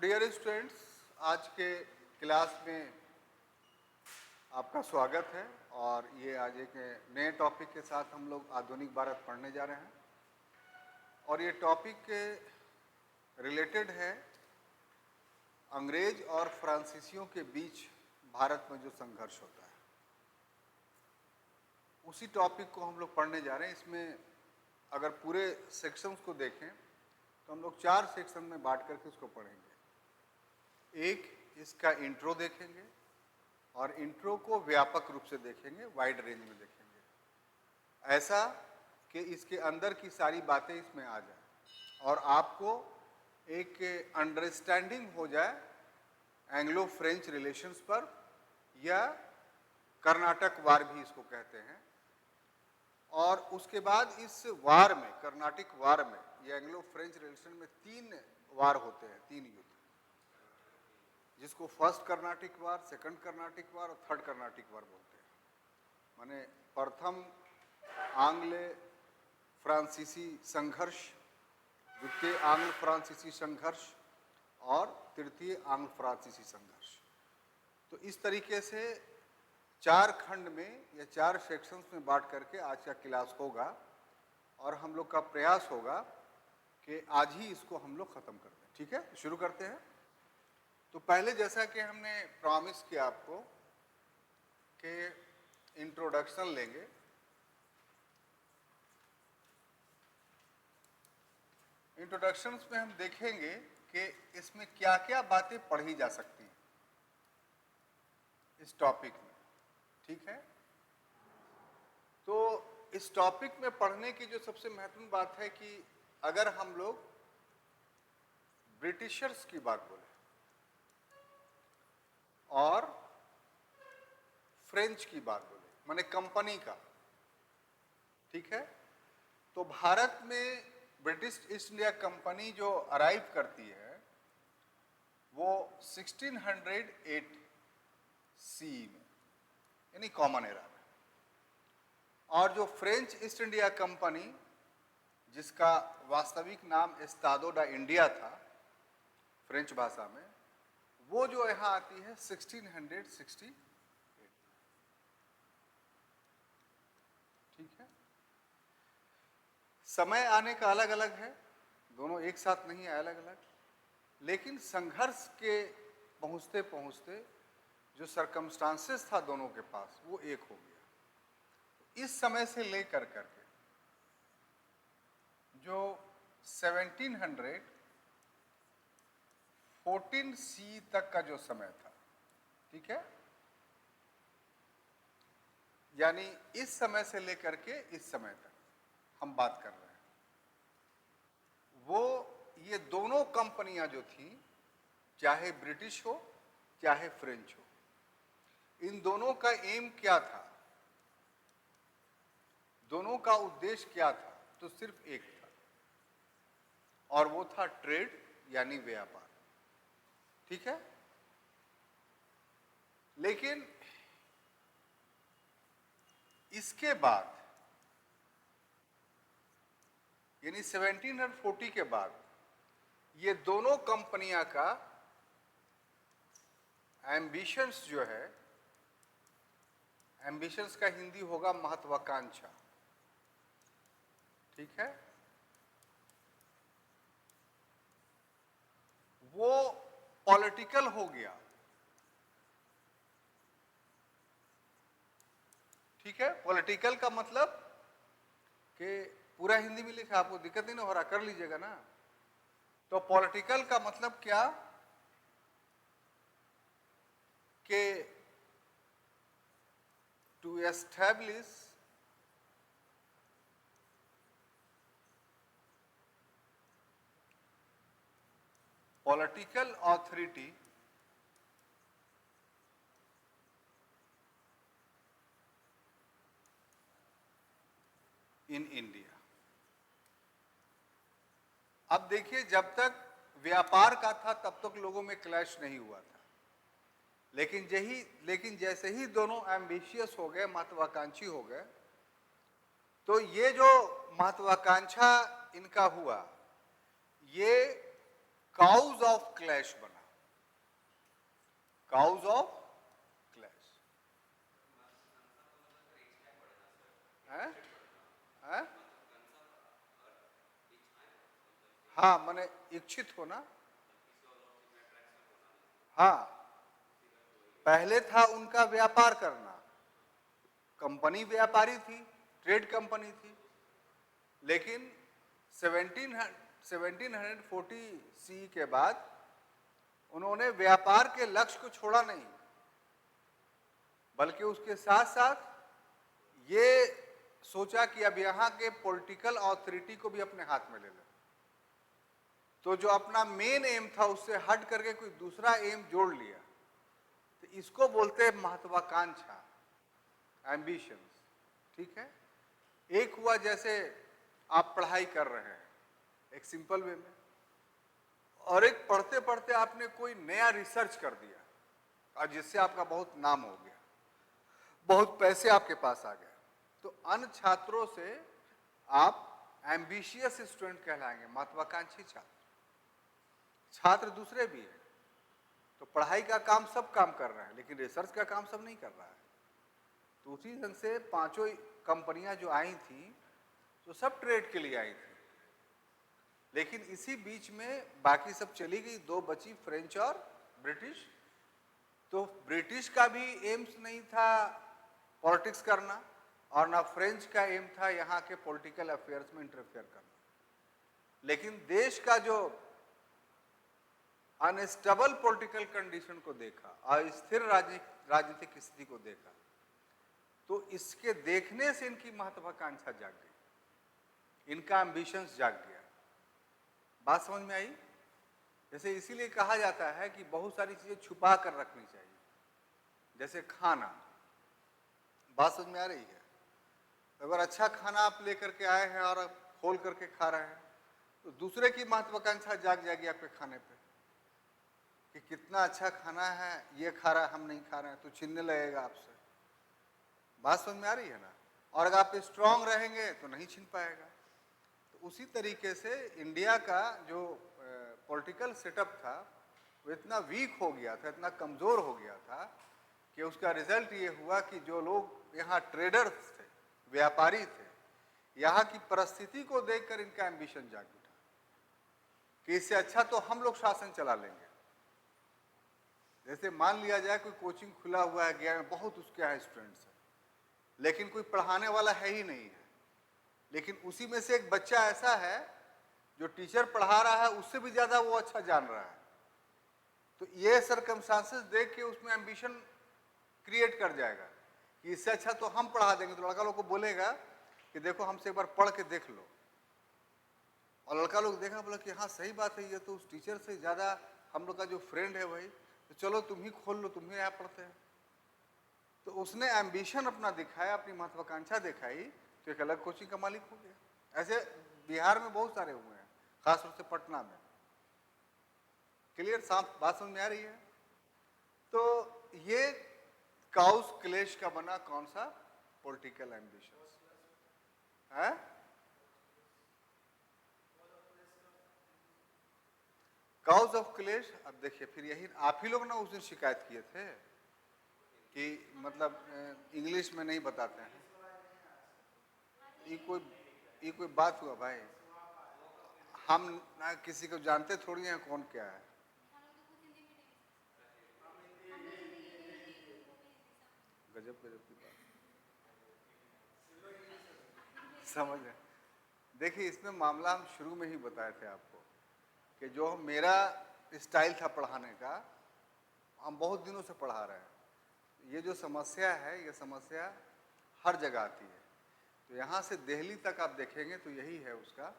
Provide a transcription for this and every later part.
Dear students, आज के class में आपका स्वागत है। और ये आज एक नए टॉपिक के साथ हम लोग आधुनिक भारत पढ़ने जा रहे हैं। और ये टॉपिक के रिलेटेड है अंग्रेज और फ्रांसीसियों के बीच भारत में जो संघर्ष होता है, उसी टॉपिक को हम लोग पढ़ने जा रहे हैं। इसमें अगर पूरे सेक्शंस को देखें तो हम लोग 4 सेक्शन में बांट करके उसको पढ़ेंगे। एक इसका इंट्रो देखेंगे और इंट्रो को व्यापक रूप से देखेंगे, वाइड रेंज में देखेंगे, ऐसा कि इसके अंदर की सारी बातें इसमें आ जाए और आपको एक अंडरस्टैंडिंग हो जाए एंग्लो फ्रेंच रिलेशंस पर, या कर्नाटक वार भी इसको कहते हैं। और उसके बाद इस वार में, कर्नाटक वार में या एंग्लो फ्रेंच रिलेशन में 3 वार होते हैं, 3 युद्ध, जिसको फर्स्ट कर्नाटिक वार, सेकंड कर्नाटिक वार और थर्ड कर्नाटिक वार बोलते हैं। माने प्रथम आंग्ल फ्रांसीसी संघर्ष, द्वितीय आंग्ल फ्रांसीसी संघर्ष और तृतीय आंग्ल फ्रांसीसी संघर्ष। तो इस तरीके से 4 खंड में या 4 सेक्शंस में बांट करके आज का क्लास होगा और हम लोग का प्रयास होगा कि आज ही इसको हम लोग खत्म कर दें। ठीक है, शुरू करते हैं। तो पहले जैसा कि हमने प्रॉमिस किया आपको कि इंट्रोडक्शन लेंगे। इंट्रोडक्शंस में हम देखेंगे कि इसमें क्या क्या बातें पढ़ी जा सकती हैं इस टॉपिक में। ठीक है, तो इस टॉपिक में पढ़ने की जो सबसे महत्वपूर्ण बात है कि अगर हम लोग ब्रिटिशर्स की बात बोले और फ्रेंच की बात बोले, माने कंपनी का, ठीक है, तो भारत में ब्रिटिश ईस्ट इंडिया कंपनी जो अराइव करती है वो 1608 सी में, यानी कॉमन एरा में। और जो फ्रेंच ईस्ट इंडिया कंपनी, जिसका वास्तविक नाम एस्तादो डा इंडिया था फ्रेंच भाषा में, वो जो यहाँ आती है 1668। ठीक है, समय आने का अलग अलग है, दोनों एक साथ नहीं है, अलग अलग, लेकिन संघर्ष के पहुँचते पहुँचते जो सरकमस्टांसेस था दोनों के पास, वो एक हो गया। इस समय से लेकर करके जो 1714 सी तक का जो समय था, ठीक है, यानी इस समय से लेकर के इस समय तक हम बात कर रहे हैं, वो ये दोनों कंपनियां जो थी, चाहे ब्रिटिश हो चाहे फ्रेंच हो, इन दोनों का एम क्या था, दोनों का उद्देश्य क्या था, तो सिर्फ एक था, और वो था ट्रेड, यानी व्यापार। ठीक है, लेकिन इसके बाद, यानी 1740 के बाद, ये दोनों कंपनियां का एम्बिशंस जो है, एम्बिशंस का हिंदी होगा महत्वाकांक्षा। ठीक है, वो पॉलिटिकल हो गया। ठीक है, पॉलिटिकल का मतलब कि पूरा हिंदी में लिखा, आपको दिक्कत नहीं ना हो रहा, कर लीजिएगा ना। तो पॉलिटिकल का मतलब क्या कि to establish political authority in India. अब देखिए, जब तक व्यापार का था तब तक लोगों में क्लैश नहीं हुआ था, लेकिन जैसे ही दोनों एम्बिशियस हो गए, महत्वाकांक्षी हो गए, तो ये जो महत्वाकांक्षा इनका हुआ, ये काउज ऑफ क्लैश क्लैश बना, काउज ऑफ क्लैश। है? है? हाँ, माने इच्छित हो ना। हाँ, पहले था उनका व्यापार करना, कंपनी व्यापारी थी, ट्रेड कंपनी थी, लेकिन 1740 सी के बाद उन्होंने व्यापार के लक्ष्य को छोड़ा नहीं, बल्कि उसके साथ साथ ये सोचा कि अब यहाँ के पॉलिटिकल अथॉरिटी को भी अपने हाथ में ले लें। तो जो अपना मेन एम था उससे हट करके कोई दूसरा एम जोड़ लिया, तो इसको बोलते हैं महत्वाकांक्षा, एम्बिशंस। ठीक है? एक हुआ जैसे आप पढ़ाई कर रहे हैं एक सिंपल वे में, और एक पढ़ते पढ़ते आपने कोई नया रिसर्च कर दिया और जिससे आपका बहुत नाम हो गया, बहुत पैसे आपके पास आ गए, तो अन्य छात्रों से आप एम्बिशियस स्टूडेंट कहलाएंगे, महत्वाकांक्षी छात्र। छात्र दूसरे भी हैं, तो पढ़ाई का काम सब काम कर रहे हैं, लेकिन रिसर्च का काम सब नहीं कर रहा है। तो उसी ढंग से पांचों कंपनियां जो आई थी तो सब ट्रेड के लिए आई थी, लेकिन इसी बीच में बाकी सब चली गई, दो बची, फ्रेंच और ब्रिटिश। तो ब्रिटिश का भी एम्स नहीं था पॉलिटिक्स करना, और ना फ्रेंच का एम था यहाँ के पॉलिटिकल अफेयर्स में इंटरफेयर करना, लेकिन देश का जो अनस्टेबल पॉलिटिकल कंडीशन को देखा, अस्थिर राजनीतिक स्थिति को देखा, तो इसके देखने से इनकी महत्वाकांक्षा जाग गई, इनका एम्बिशंस जाग गया। बात समझ में आई? जैसे इसीलिए कहा जाता है कि बहुत सारी चीजें छुपा कर रखनी चाहिए, जैसे खाना। बात समझ में आ रही है? अगर अच्छा खाना आप लेकर के आए हैं और आप खोल करके खा रहे हैं, तो दूसरे की महत्वाकांक्षा जाग जाएगी आपके खाने पे कि कितना अच्छा खाना है, ये खा रहा है, हम नहीं खा रहे हैं, तो छीनने लगेगा आपसे। बात समझ में आ रही है ना? और अगर आप स्ट्रांग रहेंगे तो नहीं छीन पाएगा। तो उसी तरीके से इंडिया का जो पॉलिटिकल सेटअप था वो इतना वीक हो गया था, इतना कमज़ोर हो गया था कि उसका रिजल्ट ये हुआ कि जो लोग यहाँ ट्रेडर्स थे, व्यापारी थे, यहाँ की परिस्थिति को देखकर इनका एम्बिशन जाग उठा कि इससे अच्छा तो हम लोग शासन चला लेंगे। जैसे मान लिया जाए कोई कोचिंग खुला हुआ है गया में, बहुत उसके यहाँ स्टूडेंट्स हैं, लेकिन कोई पढ़ाने वाला है ही नहीं है, लेकिन उसी में से एक बच्चा ऐसा है जो टीचर पढ़ा रहा है उससे भी ज़्यादा वो अच्छा जान रहा है, तो ये सर्कमस्टांसेस देख के उसमें एम्बिशन क्रिएट कर जाएगा कि इससे अच्छा तो हम पढ़ा देंगे। तो लड़का लोग को बोलेगा कि देखो हमसे एक बार पढ़ के देख लो, और लड़का लोग देखा, बोला कि हाँ सही बात है, ये तो उस टीचर से ज़्यादा हम लोग का जो फ्रेंड है भाई, तो चलो तुम ही खोल लो, तुम ही यहाँ पढ़ते हैं। तो उसने एम्बिशन अपना दिखाया, अपनी महत्वाकांक्षा दिखाई, तो एक अलग कोचिंग का मालिक हो गया। ऐसे बिहार में बहुत सारे हुए हैं, खासतौर से पटना में। क्लियर? साफ बात समझ में आ रही है? तो ये काउस क्लेश का बना कौन सा? पॉलिटिकल एम्बिशंस है। काउस ऑफ क्लेश। अब देखिए, फिर यही आप ही लोग ना उस दिन शिकायत किए थे कि मतलब इंग्लिश में नहीं बताते हैं। ये कोई बात हुआ भाई? हम ना किसी को जानते थोड़ी हैं कौन क्या है। गजब गजब की बात, समझ है। देखिए, इसमें मामला हम शुरू में ही बताए थे आपको कि जो मेरा स्टाइल था पढ़ाने का, हम बहुत दिनों से पढ़ा रहे हैं। ये जो समस्या है, ये समस्या हर जगह आती है। तो यहाँ से दिल्ली तक आप देखेंगे तो यही है उसका,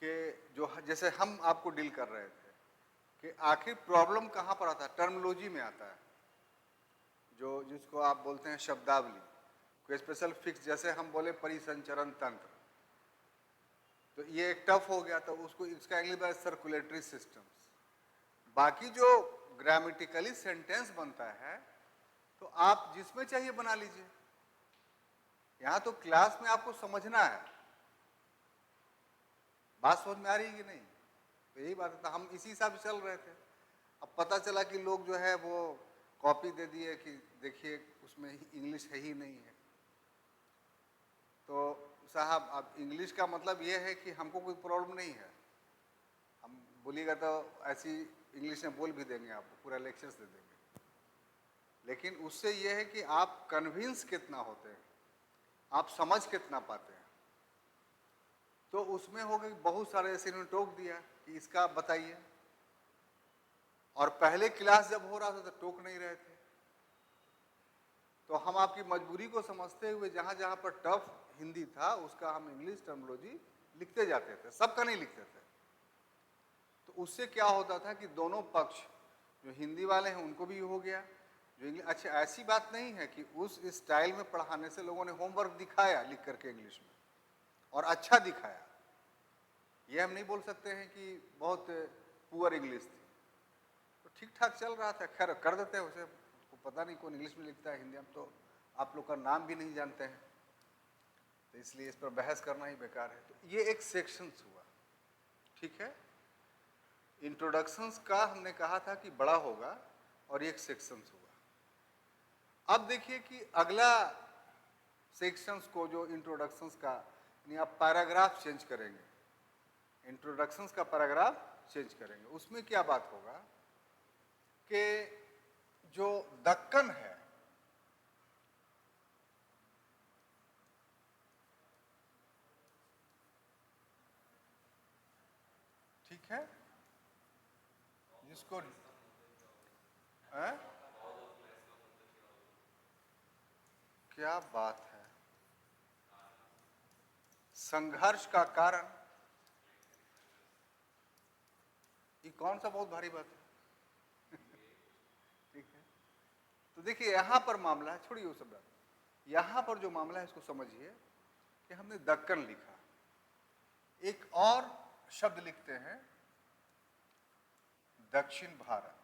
कि जो जैसे हम आपको डील कर रहे थे कि आखिर प्रॉब्लम कहाँ पर आता है, टर्मिनोलॉजी में आता है, जो जिसको आप बोलते हैं शब्दावली, कोई स्पेशल फिक्स, जैसे हम बोले परिसंचरण तंत्र, तो ये एक टफ हो गया, तो उसको इसका इंग्लिश में सर्कुलेटरी सिस्टम्स। बाकी जो ग्रामेटिकली सेंटेंस बनता है तो आप जिसमें चाहिए बना लीजिए। यहाँ तो क्लास में आपको समझना है। बात समझ में आ रही है कि नहीं? तो यही बात है, तो हम इसी हिसाब से चल रहे थे। अब पता चला कि लोग जो है वो कॉपी दे दिए कि देखिए उसमें इंग्लिश है ही नहीं है। तो साहब अब इंग्लिश का मतलब ये है कि हमको कोई प्रॉब्लम नहीं है, हम बोलिएगा तो ऐसी इंग्लिश में बोल भी देंगे, आपको पूरा लेक्चर्स दे देंगे, लेकिन उससे ये है कि आप कन्विंस कितना होते हैं, आप समझ कितना पाते हैं। तो उसमें हो गई बहुत सारे ऐसे इन्होंने टोक दिया कि इसका बताइए, और पहले क्लास जब हो रहा था तो टोक नहीं रहे थे। तो हम आपकी मजबूरी को समझते हुए जहां जहां पर टफ हिंदी था उसका हम इंग्लिश टर्मिनोलॉजी लिखते जाते थे, सबका नहीं लिखते थे। तो उससे क्या होता था कि दोनों पक्ष, जो हिंदी वाले हैं उनको भी हो गया, जो इंग्लिश, अच्छा ऐसी बात नहीं है कि उस स्टाइल में पढ़ाने से लोगों ने होमवर्क दिखाया लिख करके इंग्लिश में और अच्छा दिखाया, ये हम नहीं बोल सकते हैं कि बहुत पुअर इंग्लिश थी, तो ठीक ठाक चल रहा था। खैर कर देते हैं उसे, पता नहीं कौन इंग्लिश में लिखता है, हिंदी में तो आप लोग का नाम भी नहीं जानते हैं, तो इसलिए इस पर बहस करना ही बेकार है। तो ये एक सेक्शंस हुआ, ठीक है। इंट्रोडक्शंस का हमने कहा था कि बड़ा होगा और एक सेक्शंस हुआ। अब देखिए कि अगला सेक्शंस को जो इंट्रोडक्शंस का, यानी आप पैराग्राफ चेंज करेंगे, इंट्रोडक्शंस का पैराग्राफ चेंज करेंगे, उसमें क्या बात होगा कि जो दक्कन है, ठीक है, जिसको क्या बात है, संघर्ष का कारण, ये कौन सा बहुत भारी बात है ठीक है। तो देखिए यहां पर मामला है, छोड़िए वो सब बात, यहां पर जो मामला है इसको समझिए कि हमने दक्कन लिखा, एक और शब्द लिखते हैं दक्षिण भारत,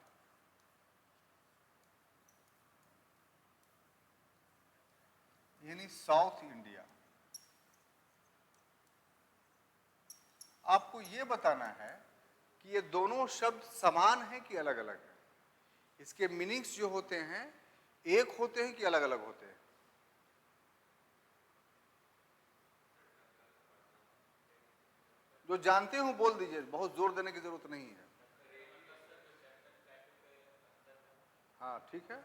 यानी साउथ इंडिया। आपको यह बताना है कि ये दोनों शब्द समान हैं कि अलग अलग हैं, इसके मीनिंग्स जो होते हैं एक होते हैं कि अलग अलग होते हैं। जो जानते हो बोल दीजिए, बहुत जोर देने की जरूरत नहीं है। हाँ ठीक है,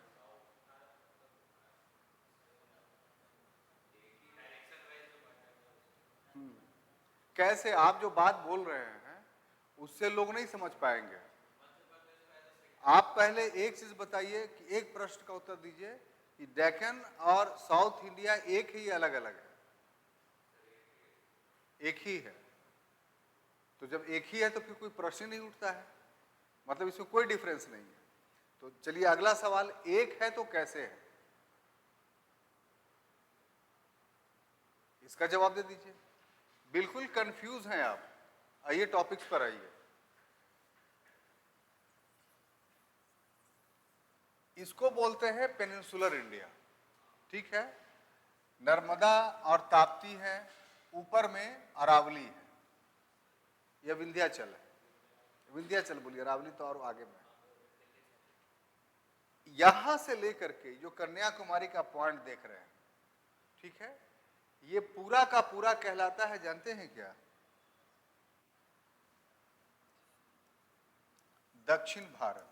कैसे आप जो बात बोल रहे हैं उससे लोग नहीं समझ पाएंगे। आप पहले एक चीज बताइए कि एक प्रश्न का उत्तर दीजिए कि डेक्कन और साउथ इंडिया एक ही अलग अलग है? एक ही है। तो जब एक ही है तो फिर कोई प्रश्न नहीं उठता है, मतलब इसमें कोई डिफरेंस नहीं है। तो चलिए अगला सवाल, एक है तो कैसे है, इसका जवाब दे दीजिए। बिल्कुल कंफ्यूज हैं आप, आइए टॉपिक्स पर आइए। इसको बोलते हैं पेनिनसुलर इंडिया, ठीक है। नर्मदा और ताप्ती है, ऊपर में अरावली है, यह विंध्याचल है, विंध्याचल बोलिए, अरावली तो और आगे में। यहां से लेकर के जो कन्याकुमारी का पॉइंट देख रहे हैं, ठीक है, ये पूरा का पूरा कहलाता है, जानते हैं क्या? दक्षिण भारत।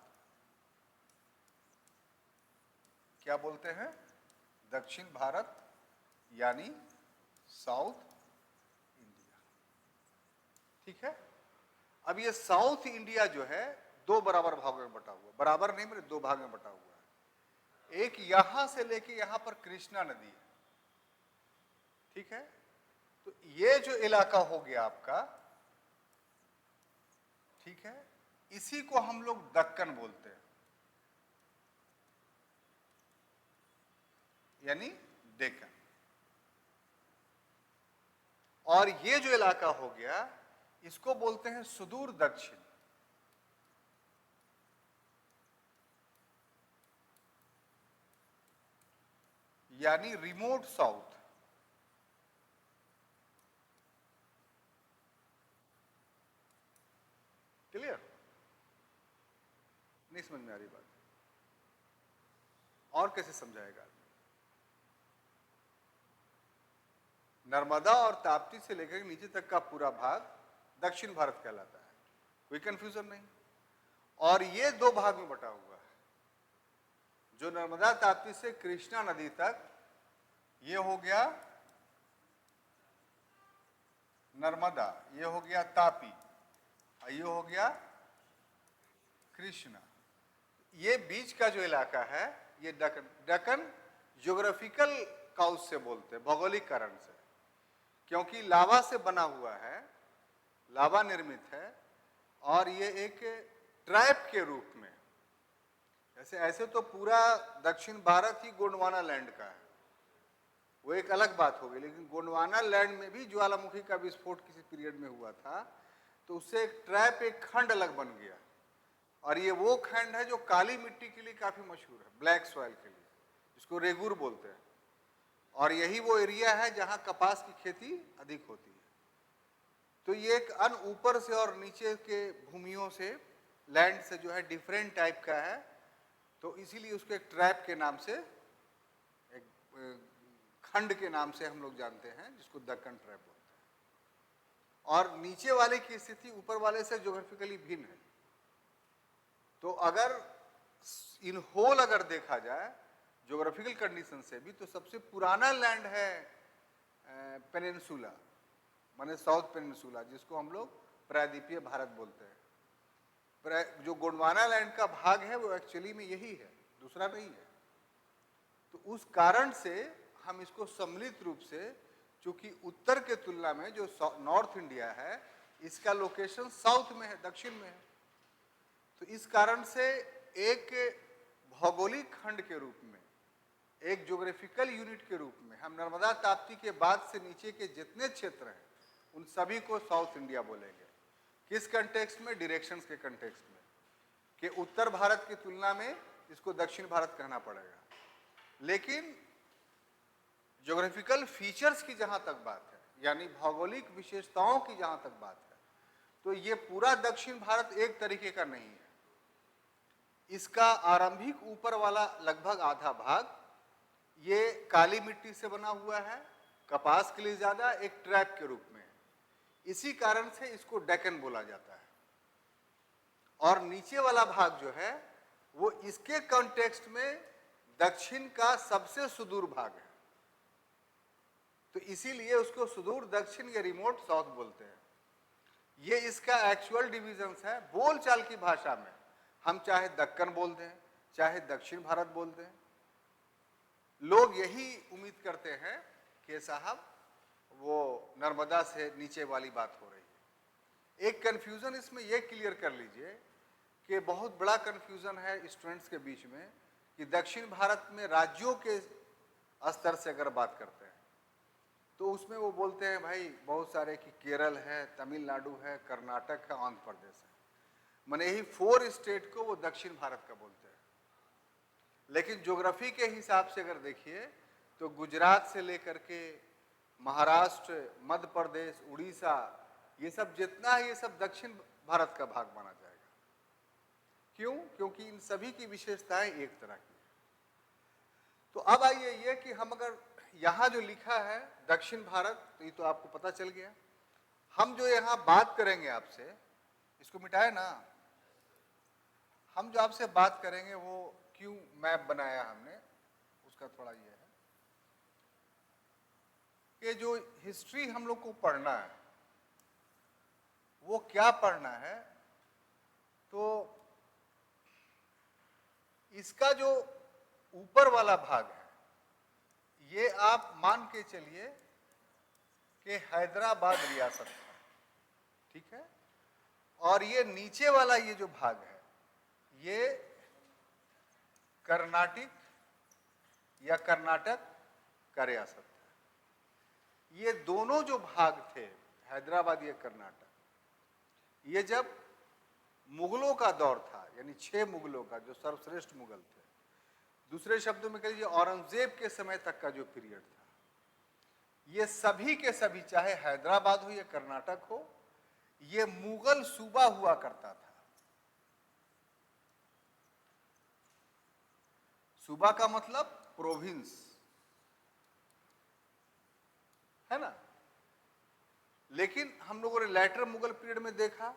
क्या बोलते हैं? दक्षिण भारत, यानी साउथ इंडिया, ठीक है। अब ये साउथ इंडिया जो है दो बराबर भागों में बटा हुआ, बराबर नहीं मेरे, दो भाग में बटा हुआ है। एक यहां से लेके यहां पर कृष्णा नदी है, ठीक है। तो ये जो इलाका हो गया आपका, ठीक है, इसी को हम लोग दक्कन बोलते हैं, यानी डेक्कन। और ये जो इलाका हो गया इसको बोलते हैं सुदूर दक्षिण, यानी रिमोट साउथ। क्लियर? नहीं समझ में आ रही बात? और कैसे समझाएगा? नर्मदा और ताप्ती से लेकर नीचे तक का पूरा भाग दक्षिण भारत कहलाता है, कोई कंफ्यूजन नहीं। और ये दो भाग में बटा हुआ है, जो नर्मदा ताप्ती से कृष्णा नदी तक, ये हो गया नर्मदा, ये हो गया तापी, और ये हो गया कृष्णा। ये बीच का जो इलाका है ये दक्कन, दक्कन ज्योग्राफिकल काउज से बोलते हैं, भौगोलिक कारण से, क्योंकि लावा से बना हुआ है, लावा निर्मित है, और ये एक ट्रैप के रूप में, जैसे ऐसे तो पूरा दक्षिण भारत ही गोंडवाना लैंड का है, वो एक अलग बात हो गई, लेकिन गोंडवाना लैंड में भी ज्वालामुखी का विस्फोट किसी पीरियड में हुआ था, तो उससे एक ट्रैप, एक खंड अलग बन गया। और ये वो खंड है जो काली मिट्टी के लिए काफी मशहूर है, ब्लैक सॉइल के लिए, जिसको रेगुर बोलते हैं, और यही वो एरिया है जहां कपास की खेती अधिक होती है। तो ये एक ऊपर से और नीचे के भूमियों से, लैंड से जो है डिफरेंट टाइप का है, तो इसीलिए उसको एक ट्रैप के नाम से, एक खंड के नाम से हम लोग जानते हैं, जिसको दक्कन ट्रैप बोलते हैं। और नीचे वाले की स्थिति ऊपर वाले से ज्योग्राफिकली भिन्न है। तो अगर इन होल अगर देखा जाए ज्योग्राफिकल कंडीशन से भी, तो सबसे पुराना लैंड है पेनिनसुला, माने साउथ पेनिनसुला, जिसको हम लोग प्रायद्वीपीय भारत बोलते हैं। जो गोंडवाना लैंड का भाग है वो एक्चुअली में यही है, दूसरा नहीं है। तो उस कारण से हम इसको सम्मिलित रूप से, चूंकि उत्तर के तुलना में जो नॉर्थ इंडिया है, इसका लोकेशन साउथ में है, दक्षिण में है, तो इस कारण से एक भौगोलिक खंड के रूप में, एक ज्योग्राफिकल यूनिट के रूप में, हम नर्मदा ताप्ती के बाद से नीचे के जितने क्षेत्र हैं उन सभी को साउथ इंडिया बोलेंगे। किस कंटेक्स्ट में? डायरेक्शंस के कंटेक्स्ट में, कि उत्तर भारत की तुलना में इसको दक्षिण भारत कहना पड़ेगा। लेकिन ज्योग्राफिकल फीचर्स की जहां तक बात है, यानी भौगोलिक विशेषताओं की जहां तक बात है, तो ये पूरा दक्षिण भारत एक तरीके का नहीं है। इसका आरंभिक ऊपर वाला लगभग आधा भाग ये काली मिट्टी से बना हुआ है, कपास के लिए ज्यादा, एक ट्रैप के रूप में। इसी कारण से इसको डेक्कन बोला जाता है। और नीचे वाला भाग जो है वो इसके कॉन्टेक्स्ट में दक्षिण का सबसे सुदूर भाग है, तो इसीलिए उसको सुदूर दक्षिण या रिमोट साउथ बोलते हैं। ये इसका एक्चुअल डिविजन्स है। बोलचाल की भाषा में हम चाहे दक्कन बोल दें, चाहे दक्षिण भारत बोल दें, लोग यही उम्मीद करते हैं कि साहब वो नर्मदा से नीचे वाली बात हो रही है। एक कंफ्यूजन इसमें यह क्लियर कर लीजिए कि बहुत बड़ा कंफ्यूजन है स्टूडेंट्स के बीच में, कि दक्षिण भारत में राज्यों के स्तर से अगर बात करते हैं तो उसमें वो बोलते हैं भाई बहुत सारे, कि केरल है, तमिलनाडु है, कर्नाटक है, आंध्र प्रदेश है, माने यही 4 स्टेट को वो दक्षिण भारत का बोलते हैं। लेकिन ज्योग्राफी के हिसाब से अगर देखिए तो गुजरात से लेकर के महाराष्ट्र, मध्य प्रदेश, उड़ीसा, ये सब जितना है ये सब दक्षिण भारत का भाग माना जाएगा। क्यों? क्योंकि इन सभी की विशेषताएं एक तरह की है। तो अब आइए ये कि हम अगर यहाँ जो लिखा है दक्षिण भारत, तो ये तो आपको पता चल गया। हम जो यहाँ बात करेंगे आपसे, इसको मिटाए ना, हम जो आपसे बात करेंगे वो क्यों मैप बनाया हमने, उसका थोड़ा ये है कि जो हिस्ट्री हम लोग को पढ़ना है वो क्या पढ़ना है, तो इसका जो ऊपर वाला भाग है ये आप मान के चलिए कि हैदराबाद रियासत है, ठीक है, और ये नीचे वाला ये जो भाग है ये कर्नाटक या कर्नाटक का रियासत है। ये दोनों जो भाग थे, हैदराबाद या कर्नाटक, ये जब मुगलों का दौर था, यानी 6 मुगलों का, जो सर्वश्रेष्ठ मुगल थे, दूसरे शब्दों में कहिए औरंगजेब के समय तक का जो पीरियड था, ये सभी के सभी, चाहे हैदराबाद हो या कर्नाटक हो, ये मुगल सूबा हुआ करता था। सूबा का मतलब प्रोविंस, है ना। लेकिन हम लोगों ने लेटर मुगल पीरियड में देखा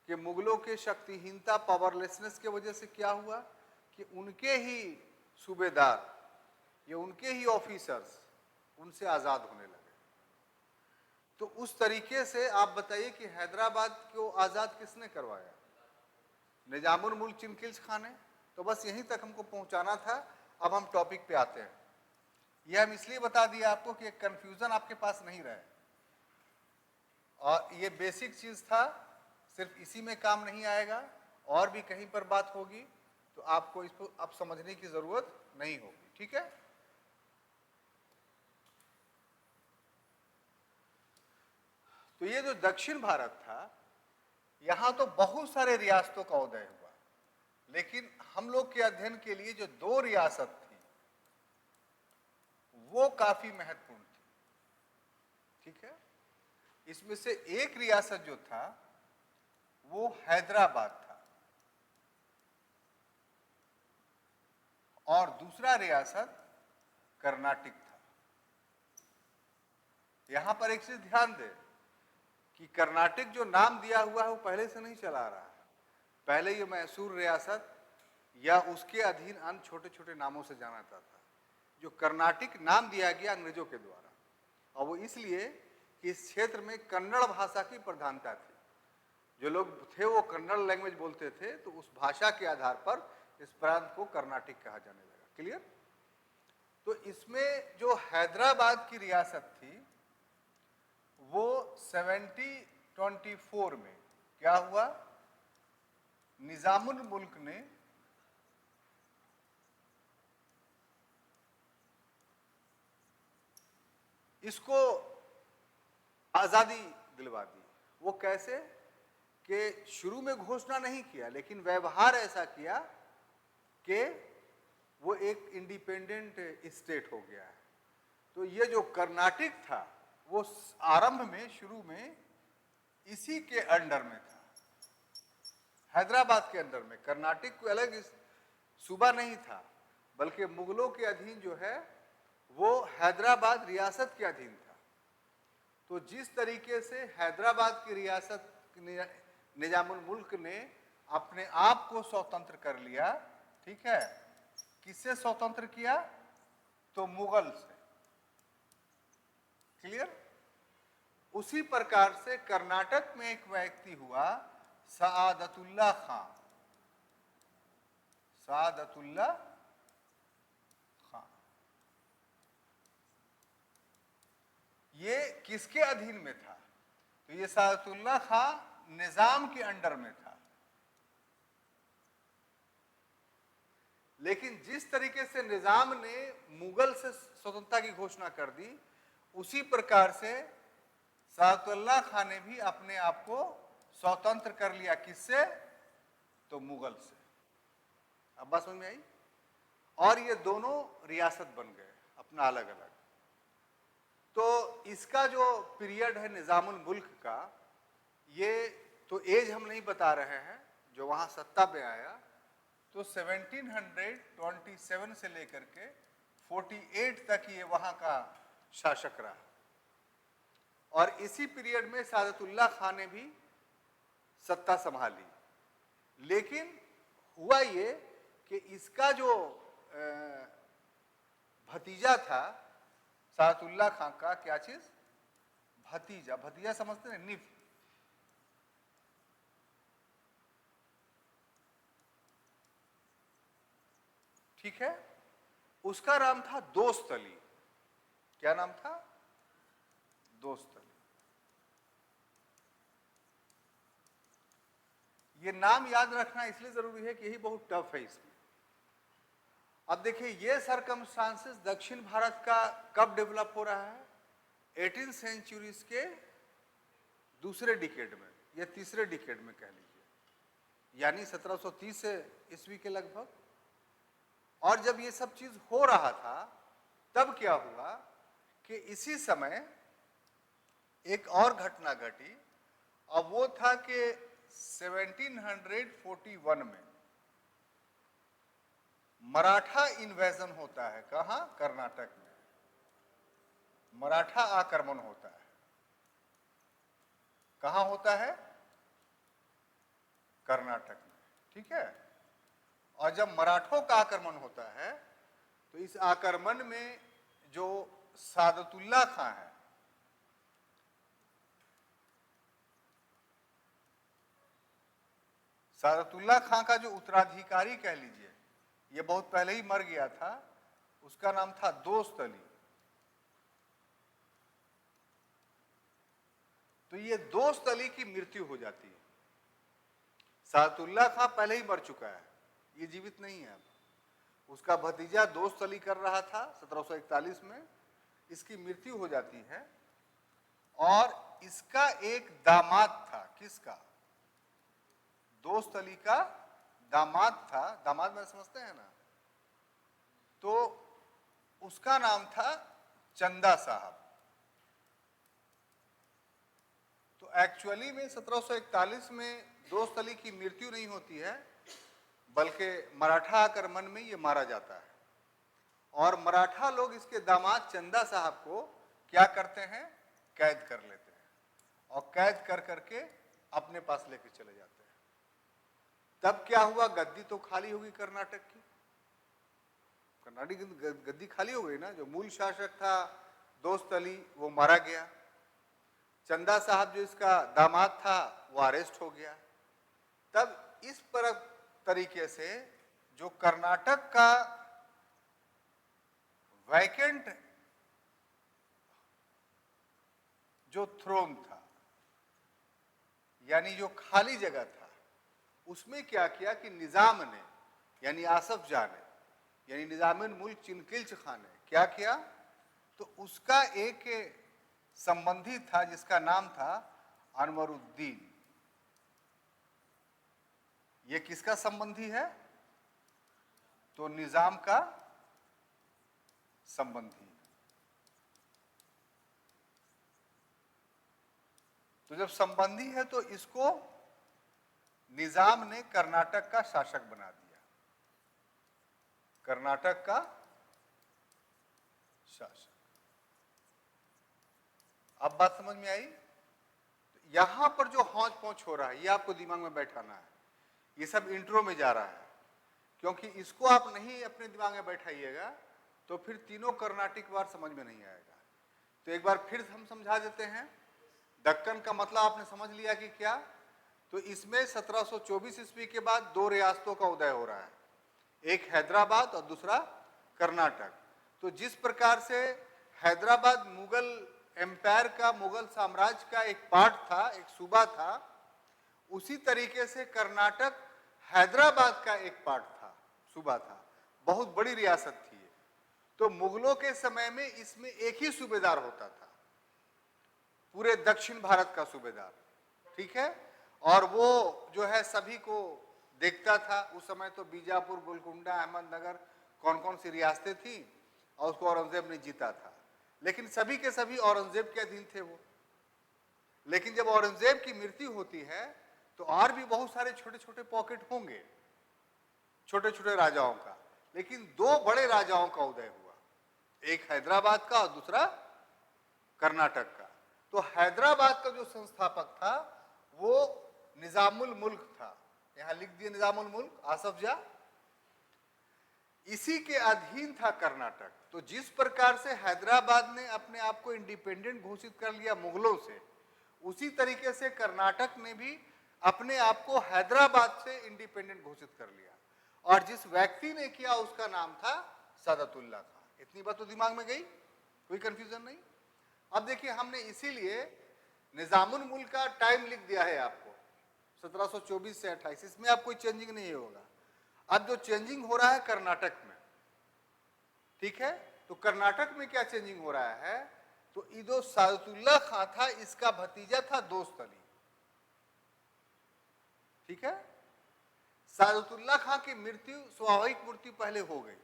कि मुगलों के शक्तिहीनता, पावरलेसनेस की वजह से क्या हुआ कि उनके ही सूबेदार या उनके ही ऑफिसर्स उनसे आजाद होने लगे। तो उस तरीके से आप बताइए कि हैदराबाद को आजाद किसने करवाया? निजामुल मुल्क चिनकिल्स खान ने। तो बस यहीं तक हमको पहुंचाना था। अब हम टॉपिक पे आते हैं। यह हम इसलिए बता दिया आपको कि एक कंफ्यूजन आपके पास नहीं रहे, और ये बेसिक चीज था, सिर्फ इसी में काम नहीं आएगा, और भी कहीं पर बात होगी तो आपको इसको अब समझने की जरूरत नहीं होगी, ठीक है। तो ये जो दक्षिण भारत था, यहां तो बहुत सारे रियासतों का उदय हुआ, लेकिन हम लोग के अध्ययन के लिए जो दो रियासत थी वो काफी महत्वपूर्ण थी, ठीक है। इसमें से एक रियासत जो था वो हैदराबाद था, और दूसरा रियासत कर्नाटक था। यहां पर एक चीज ध्यान दें कि कर्नाटक जो नाम दिया हुआ है वो पहले से नहीं चला रहा है। पहले ये मैसूर रियासत या उसके अधीन अन्य छोटे छोटे नामों से जाना जाता था। जो कर्नाटक नाम दिया गया अंग्रेजों के द्वारा, और वो इसलिए कि इस क्षेत्र में कन्नड़ भाषा की प्रधानता थी। जो लोग थे वो कन्नड़ लैंग्वेज बोलते थे, तो उस भाषा के आधार पर इस प्रांत को कर्नाटक कहा जाने लगा। क्लियर? तो इसमें जो हैदराबाद की रियासत थी वो 1724 में क्या हुआ, निजामुल मुल्क ने इसको आजादी दिलवा दी। वो कैसे कि शुरू में घोषणा नहीं किया, लेकिन व्यवहार ऐसा किया कि वो एक इंडिपेंडेंट स्टेट हो गया है। तो ये जो कर्नाटक था वो आरंभ में, शुरू में इसी के अंडर में था, हैदराबाद के अंडर में। कर्नाटक को अलग सूबा नहीं था, बल्कि मुगलों के अधीन जो है वो हैदराबाद रियासत के अधीन था। तो जिस तरीके से हैदराबाद की रियासत निजामुल मुल्क ने अपने आप को स्वतंत्र कर लिया, ठीक है, किससे स्वतंत्र किया? तो मुगल से। क्लियर? उसी प्रकार से कर्नाटक में एक व्यक्ति हुआ सआदतुल्ला खां। सआदतुल्ला खां ये किसके अधीन में था? तो ये सआदतुल्ला खां निजाम के अंडर में था। लेकिन जिस तरीके से निजाम ने मुगल से स्वतंत्रता की घोषणा कर दी, उसी प्रकार से सआदतुल्ला खां ने भी अपने आप को स्वतंत्र कर लिया। किससे? तो मुगल से। अब बात समझ में आई? और ये दोनों रियासत बन गए अपना अलग अलग। तो इसका जो पीरियड है निजामुल मुल्क का, ये तो एज हम नहीं बता रहे हैं, जो वहां सत्ता पे आया तो 1727 से लेकर के 48 तक ये वहां का शासक रहा। और इसी पीरियड में सआदतुल्ला खां ने भी सत्ता संभाली। लेकिन हुआ ये कि इसका जो भतीजा था सआदतुल्ला खां का, क्या चीज? भतीजा। भतीजा समझते हैं? निफ। ठीक है, उसका नाम था दोस्त अली। क्या नाम था? दोस्त अली। ये नाम याद रखना इसलिए जरूरी है कि यही बहुत टफ है इसमें। अब देखिए ये सरकमस्टांसेस दक्षिण भारत का कब डेवलप हो रहा है? 18th सेंचुरीज के दूसरे डिकेड में या तीसरे डिकेड में कह लीजिए, यानी 1730 से ईस्वी के लगभग। और जब ये सब चीज हो रहा था तब क्या हुआ कि इसी समय एक और घटना घटी। अब वो था कि 1741 में मराठा इन्वेजन होता है। कहां? कर्नाटक में मराठा आक्रमण होता है। कहां होता है? कर्नाटक में। ठीक है। और जब मराठों का आक्रमण होता है तो इस आक्रमण में जो सादतुल्ला खां है, सादतुल्ला खां का जो उत्तराधिकारी कह लीजिए, ये बहुत पहले ही मर गया था, उसका नाम था दोस्त अली। तो ये दोस्त अली की मृत्यु हो जाती है। सादतुल्ला खां पहले ही मर चुका है, ये जीवित नहीं है। उसका भतीजा दोस्त अली कर रहा था 1741 में, इसकी मृत्यु हो जाती है। और इसका एक दामाद था। किसका? दोस्त अली का दामाद था। दामाद में समझते हैं ना? तो उसका नाम था चंदा साहब। तो एक्चुअली में 1741 में दोस्त अली की मृत्यु नहीं होती है, बल्कि मराठा आक्रमण में ये मारा जाता है। और मराठा लोग इसके दामाद चंदा साहब को क्या करते हैं? कैद कर लेते हैं और कैद कर करके अपने पास लेके चले जाते हैं। तब क्या हुआ? गद्दी तो खाली होगी कर्नाटक की। कर्नाटक की गद्दी खाली हो गई ना। जो मूल शासक था दोस्त अली, वो मारा गया। चंदा साहब जो इसका दामाद था वो अरेस्ट हो गया। तब इस पर तरीके से जो कर्नाटक का वैकेंट जो थ्रोन था, यानी जो खाली जगह था, उसमें क्या किया कि निजाम ने, यानी आसफ जाह ने, यानी निजामुल मुल्क चिनकिल्च खां ने क्या किया? तो उसका एक संबंधी था जिसका नाम था अनवरुद्दीन। ये किसका संबंधी है? तो निजाम का संबंधी। तो जब संबंधी है तो इसको निजाम ने कर्नाटक का शासक बना दिया। कर्नाटक का शासक। अब बात समझ में आई? तो यहां पर जो हौच पौच हो रहा है, ये आपको दिमाग में बैठाना है। ये सब इंट्रो में जा रहा है, क्योंकि इसको आप नहीं अपने दिमाग में बैठाइएगा तो फिर तीनों कर्नाटिक वार समझ में नहीं आएगा। तो एक बार फिर हम समझा देते हैं। दक्कन का मतलब आपने समझ लिया कि क्या? तो इसमें 1724 ईस्वी के बाद दो रियासतों का उदय हो रहा है, एक हैदराबाद और दूसरा कर्नाटक। तो जिस प्रकार से हैदराबाद मुगल एम्पायर का, मुगल साम्राज्य का एक पार्ट था, एक सूबा था, उसी तरीके से कर्नाटक हैदराबाद का एक पार्ट था, सूबा था। बहुत बड़ी रियासत थी। तो मुगलों के समय में इसमें एक ही सूबेदार होता था, पूरे दक्षिण भारत का सूबेदार। ठीक है। और वो जो है सभी को देखता था। उस समय तो बीजापुर, गोलकुंडा, अहमदनगर, कौन कौन सी रियासतें थी, और उसको औरंगजेब ने जीता था। लेकिन सभी के सभी औरंगजेब के अधीन थे वो। लेकिन जब औरंगजेब की मृत्यु होती है तो और भी बहुत सारे छोटे छोटे पॉकेट होंगे छोटे छोटे राजाओं का, लेकिन दो बड़े राजाओं का उदय हुआ, एक हैदराबाद का और दूसरा कर्नाटक का। तो हैदराबाद का जो संस्थापक था वो निजामुल मुल्क था। यहां लिख दिए निजामुल मुल्क, आसफ जाह। इसी के अधीन था कर्नाटक। तो जिस प्रकार से हैदराबाद ने अपने आप को इंडिपेंडेंट घोषित कर लिया मुगलों से, उसी तरीके से कर्नाटक ने भी अपने आप को हैदराबाद से इंडिपेंडेंट घोषित कर लिया। और जिस व्यक्ति ने किया उसका नाम था सादतुल्ला खां। इतनी बात तो दिमाग में गई, कोई कंफ्यूजन नहीं। अब देखिए, हमने इसीलिए निजामुल मुल्क का टाइम लिख दिया है आपको 1724 से 28। इसमें आप कोई चेंजिंग नहीं होगा। अब जो चेंजिंग हो रहा है कर्नाटक में, ठीक है, तो कर्नाटक में क्या चेंजिंग हो रहा है? तो ये जो सादतुल्ला खां था, इसका भतीजा था दोस्त अली। ठीक है। सादतुल्ला खां की मृत्यु, स्वाभाविक मृत्यु पहले हो गई,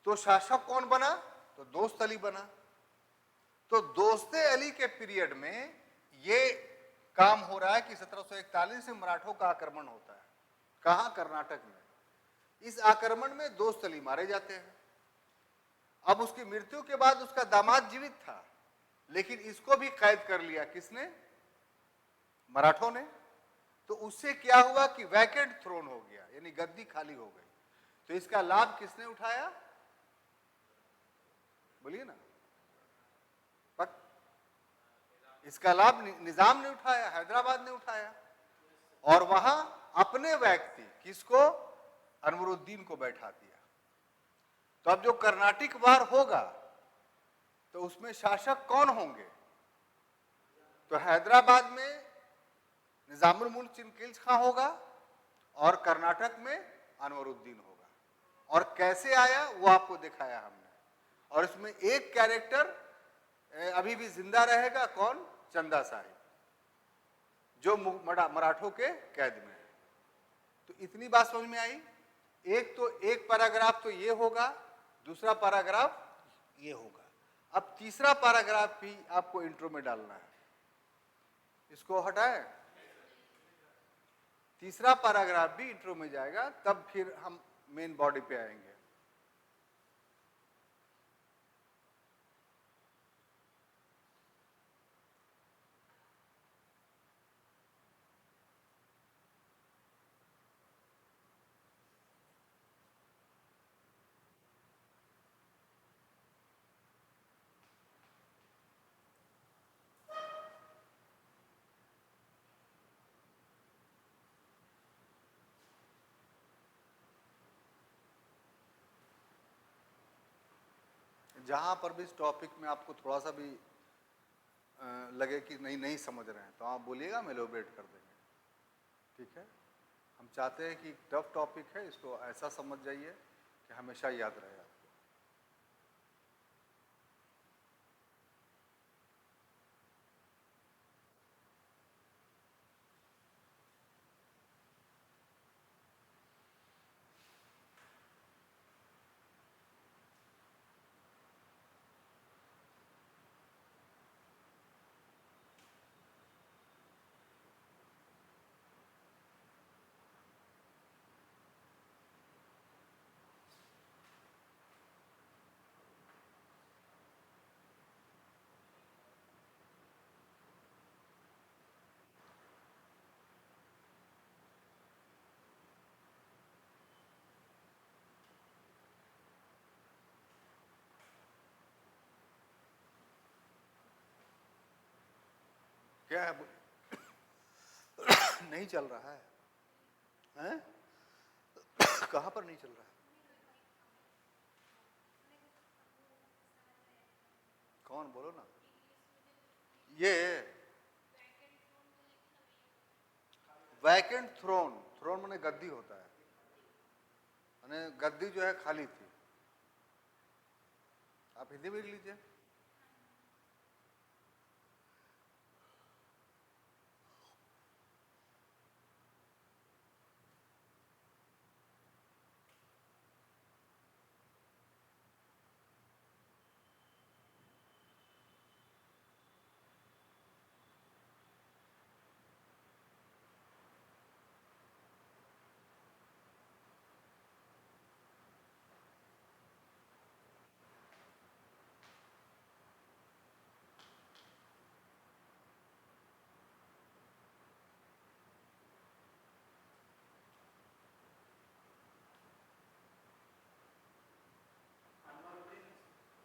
तो शासक कौन बना? तो दोस्त अली बना। तो दोस्ते अली के पीरियड में ये काम हो रहा है कि 1741 में मराठों का आक्रमण होता है। कहां? कर्नाटक में। इस आक्रमण में 2 स्थली मारे जाते हैं। अब उसकी मृत्यु के बाद उसका दामाद जीवित था, लेकिन इसको भी कैद कर लिया। किसने? मराठों ने। तो उससे क्या हुआ कि वैकेंट थ्रोन हो गया, यानी गद्दी खाली हो गई। तो इसका लाभ किसने उठाया? बोलिए ना। पर इसका लाभ निजाम ने उठाया, हैदराबाद ने उठाया, और वहां अपने व्यक्ति किसको? अनवरुद्दीन को बैठा दिया। तो अब जो कर्नाटिक वार होगा तो उसमें शासक कौन होंगे? तो हैदराबाद में निजामुल मुल्क चिनकिल्च खां होगा और कर्नाटक में अनवरुद्दीन होगा। और कैसे आया वो आपको दिखाया हमने। और इसमें एक कैरेक्टर अभी भी जिंदा रहेगा, कौन? चंदा साहिब, जो मराठों के कैद में है। तो इतनी बात समझ में आई। एक पैराग्राफ तो ये होगा, दूसरा पैराग्राफ ये होगा। अब तीसरा पैराग्राफ भी आपको इंट्रो में डालना है। इसको हटाएं, तीसरा पैराग्राफ भी इंट्रो में जाएगा, तब फिर हम मेन बॉडी पे आएंगे। जहां पर भी इस टॉपिक में आपको थोड़ा सा भी लगे कि नहीं समझ रहे हैं, तो आप बोलिएगा, हम एलोबरेट कर देंगे। ठीक है? हम चाहते हैं कि टफ टॉपिक है, इसको ऐसा समझ जाइए कि हमेशा याद रहे आपको। क्या है? नहीं चल रहा है, हैं? कहां पर नहीं चल रहा है? कौन? बोलो ना। ये वैकेंट थ्रोन, थ्रोन माने गद्दी होता है, माने गद्दी जो है खाली थी। आप हिंदी में लिख लीजिए।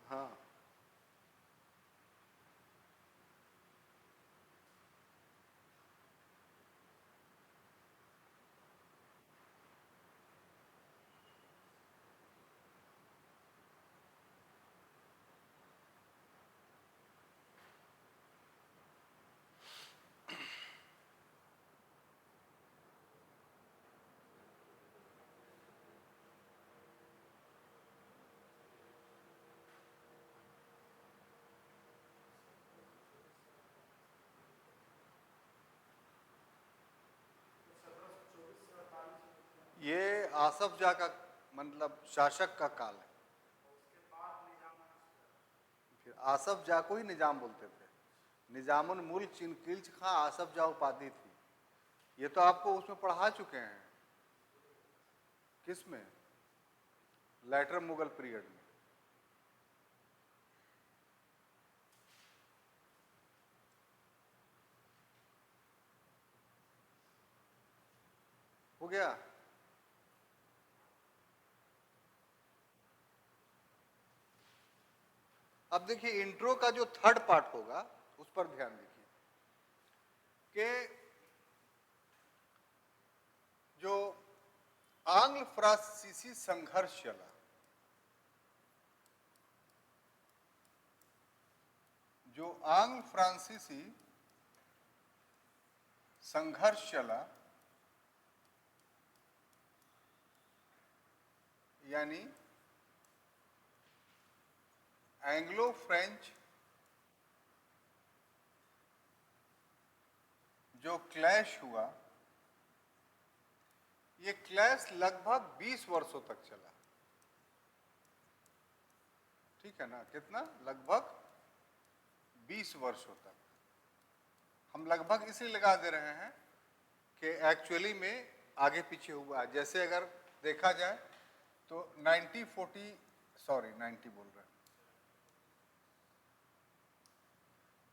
हाँ, ये आसफ जा का मतलब शासक का काल है। फिर आसफ जा को ही निजाम बोलते थे। निजामुल मुल्क चिनकिल्च खां आसफ जा उपाधि थी। ये तो आपको उसमें पढ़ा चुके हैं। किस में? लेटर मुगल पीरियड में। हो गया? अब देखिए इंट्रो का जो थर्ड पार्ट होगा उस पर ध्यान दीजिए कि जो आंग्ल फ्रांसीसी संघर्ष चला, जो आंग्ल फ्रांसीसी संघर्ष चला, यानी एंग्लो फ्रेंच जो क्लैश हुआ, ये क्लैश लगभग 20 वर्षों तक चला। ठीक है ना? कितना? लगभग 20 वर्षों तक। हम लगभग इसलिए लगा दे रहे हैं कि एक्चुअली में आगे पीछे हुआ। जैसे अगर देखा जाए तो 90 बोल रहे हैं,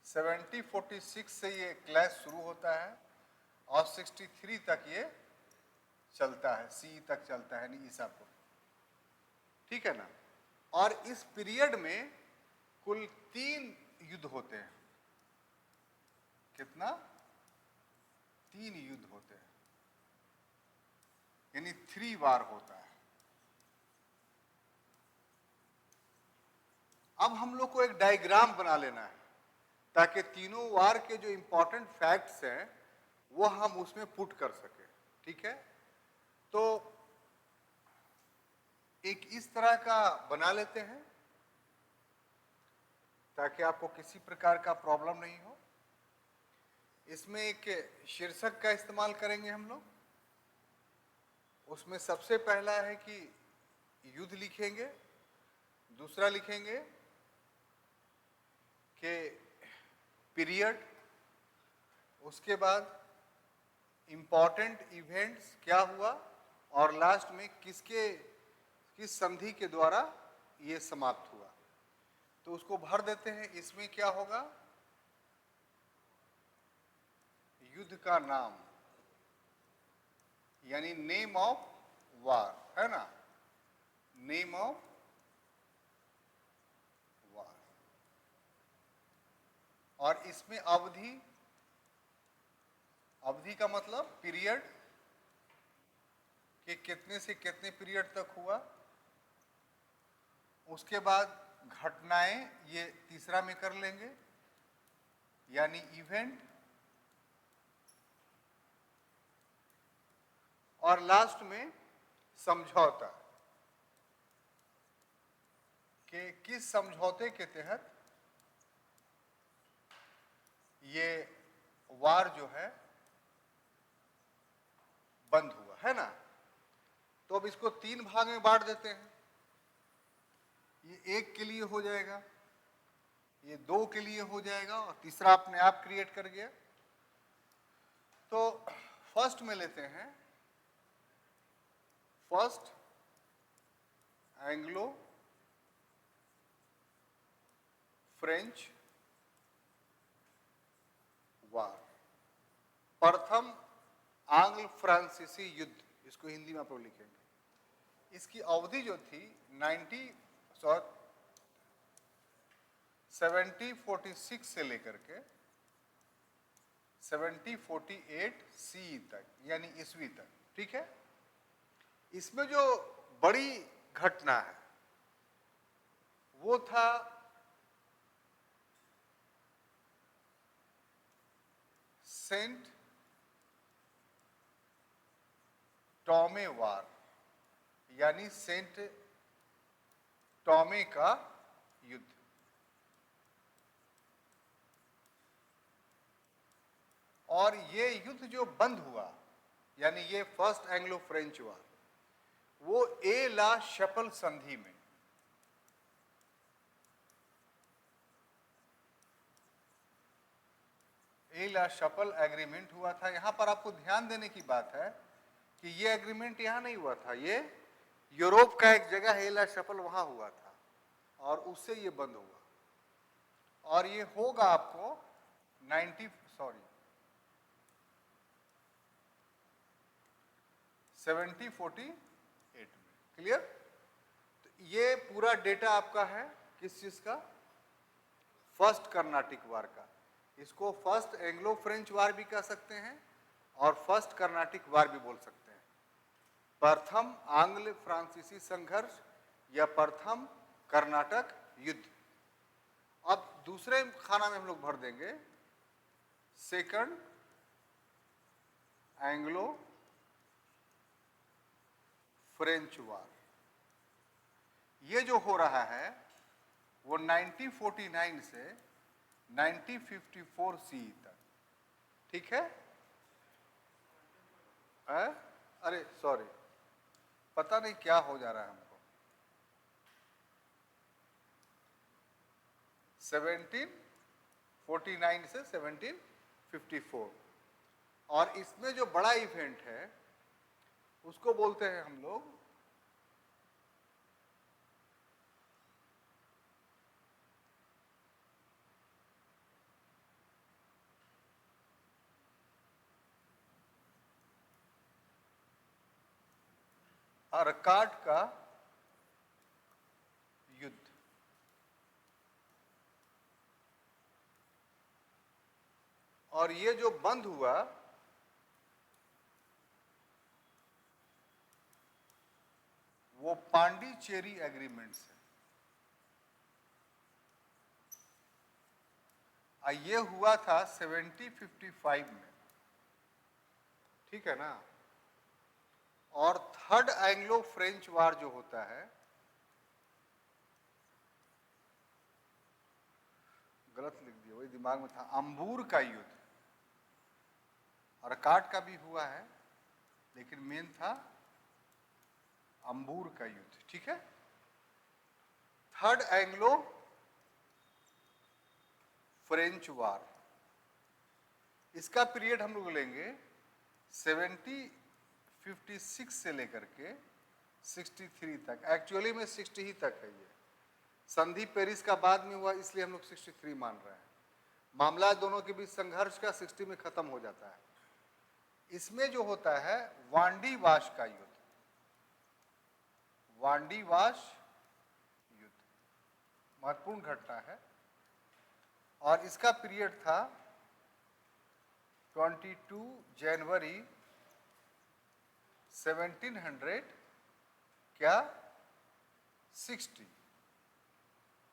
7046 से ये क्लैश शुरू होता है और 63 तक ये चलता है, सी तक चलता है, यानी ईसा पूर्व। ठीक है ना? और इस पीरियड में कुल 3 युद्ध होते हैं। कितना? 3 युद्ध होते हैं, यानी 3 वार होता है। अब हम लोग को एक डायग्राम बना लेना है ताकि तीनों वार के जो इंपॉर्टेंट फैक्ट्स हैं वो हम उसमें पुट कर सके। ठीक है? तो एक इस तरह का बना लेते हैं ताकि आपको किसी प्रकार का प्रॉब्लम नहीं हो। इसमें एक शीर्षक का इस्तेमाल करेंगे हम लोग। उसमें सबसे पहला है कि युद्ध लिखेंगे, दूसरा लिखेंगे कि पीरियड, उसके बाद इंपॉर्टेंट इवेंट्स क्या हुआ, और लास्ट में किस संधि के द्वारा ये समाप्त हुआ। तो उसको भर देते हैं। इसमें क्या होगा? युद्ध का नाम, यानी नेम ऑफ वार, है ना? Name of war. और इसमें अवधि, अवधि का मतलब पीरियड, कि कितने से कितने पीरियड तक हुआ। उसके बाद घटनाएं, ये तीसरा में कर लेंगे, यानी इवेंट। और लास्ट में समझौता, कि किस समझौते के तहत ये वार जो है बंद हुआ, है ना? तो अब इसको 3 भाग में बांट देते हैं। ये 1 के लिए हो जाएगा, ये 2 के लिए हो जाएगा, और तीसरा अपने आप क्रिएट कर गया। तो फर्स्ट में लेते हैं, फर्स्ट एंग्लो फ्रेंच वार, प्रथम आंग्ल फ्रांसीसी युद्ध, इसको हिंदी में आप लोग लिखेंगे। इसकी अवधि जो थी 7046 से लेकर के 7048 सी तक, यानी ईस्वी तक। ठीक है? इसमें जो बड़ी घटना है वो था सेंट टॉमे वार, यानी सेंट टॉमे का युद्ध। और ये युद्ध जो बंद हुआ, यानी ये फर्स्ट एंग्लो फ्रेंच वार, वो ए ला शपल संधि में, ए ला शपल एग्रीमेंट हुआ था। यहां पर आपको ध्यान देने की बात है कि ये एग्रीमेंट यहां नहीं हुआ था, ये यूरोप का एक जगह है ला शपल, वहां हुआ था और उससे ये बंद हुआ, और ये होगा आपको 1748 में। क्लियर? तो ये पूरा डेटा आपका है किस चीज का? फर्स्ट कर्नाटिक वार का। इसको फर्स्ट एंग्लो फ्रेंच वार भी कह सकते हैं और फर्स्ट कर्नाटिक वार भी बोल सकते हैं। प्रथम आंग्ल फ्रांसीसी संघर्ष या प्रथम कर्नाटक युद्ध। अब दूसरे खाना में हम लोग भर देंगे सेकंड एंग्लो फ्रेंच वार। ये जो हो रहा है वो 1949 से 1954 सी तक, ठीक है? अरे सॉरी, पता नहीं क्या हो जा रहा है हमको। 1749 से 1754, और इसमें जो बड़ा इवेंट है उसको बोलते हैं हम लोग अर्काट का युद्ध। और ये जो बंद हुआ वो पांडिचेरी एग्रीमेंट से। ये हुआ था 1755 में, ठीक है ना? और थर्ड एंग्लो फ्रेंच वार जो होता है, गलत लिख दिया, वही दिमाग में था, अंबूर का युद्ध। अर्काट का भी हुआ है लेकिन मेन था अंबूर का युद्ध, ठीक है? थर्ड एंग्लो फ्रेंच वार, इसका पीरियड हम लोग लेंगे 1756 से लेकर के 63 तक। एक्चुअली में 60 ही तक है। ये संधि पेरिस का बाद में हुआ, इसलिए हम लोग 63 मान रहे हैं। मामला दोनों के बीच संघर्ष का 60 में खत्म हो जाता है। इसमें जो होता है वांडी वाश का युद्ध, वांडी वाश युद्ध महत्वपूर्ण घटना है, और इसका पीरियड था 22 जनवरी 1700 क्या 60।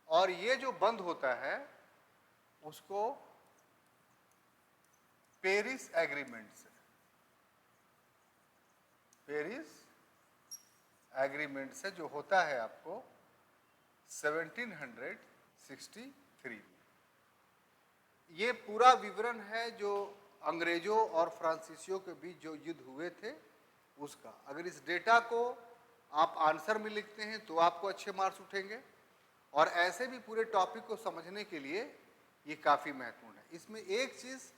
और ये जो बंद होता है उसको पेरिस एग्रीमेंट से, पेरिस एग्रीमेंट से जो होता है आपको 1763। ये पूरा विवरण है जो अंग्रेजों और फ्रांसीसियों के बीच जो युद्ध हुए थे उसका। अगर इस डेटा को आप आंसर में लिखते हैं तो आपको अच्छे मार्क्स उठेंगे, और ऐसे भी पूरे टॉपिक को समझने के लिए ये काफ़ी महत्वपूर्ण है। इसमें एक चीज़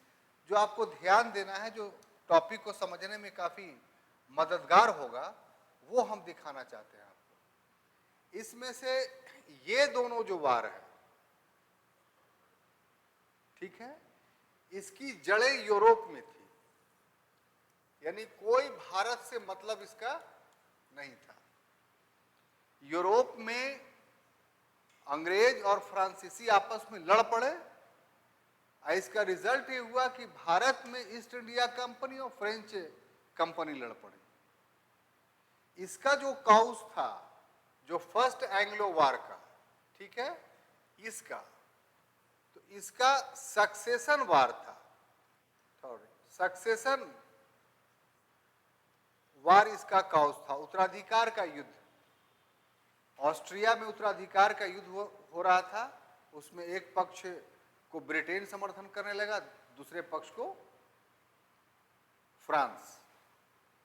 जो आपको ध्यान देना है, जो टॉपिक को समझने में काफ़ी मददगार होगा, वो हम दिखाना चाहते हैं आपको। इसमें से ये दोनों जो वार है, ठीक है, इसकी जड़ें यूरोप में थी, यानी कोई भारत से मतलब इसका नहीं था। यूरोप में अंग्रेज और फ्रांसीसी आपस में लड़ पड़े, इसका रिजल्ट ये हुआ कि भारत में ईस्ट इंडिया कंपनी और फ्रेंच कंपनी लड़ पड़ी। इसका जो काउस था, जो फर्स्ट एंग्लो वार का, ठीक है, इसका तो इसका सक्सेशन वार था, सक्सेशन वार इसका काउस था, उत्तराधिकार का युद्ध। ऑस्ट्रिया में उत्तराधिकार का युद्ध हो रहा था, उसमें एक पक्ष को ब्रिटेन समर्थन करने लगा, दूसरे पक्ष को फ्रांस।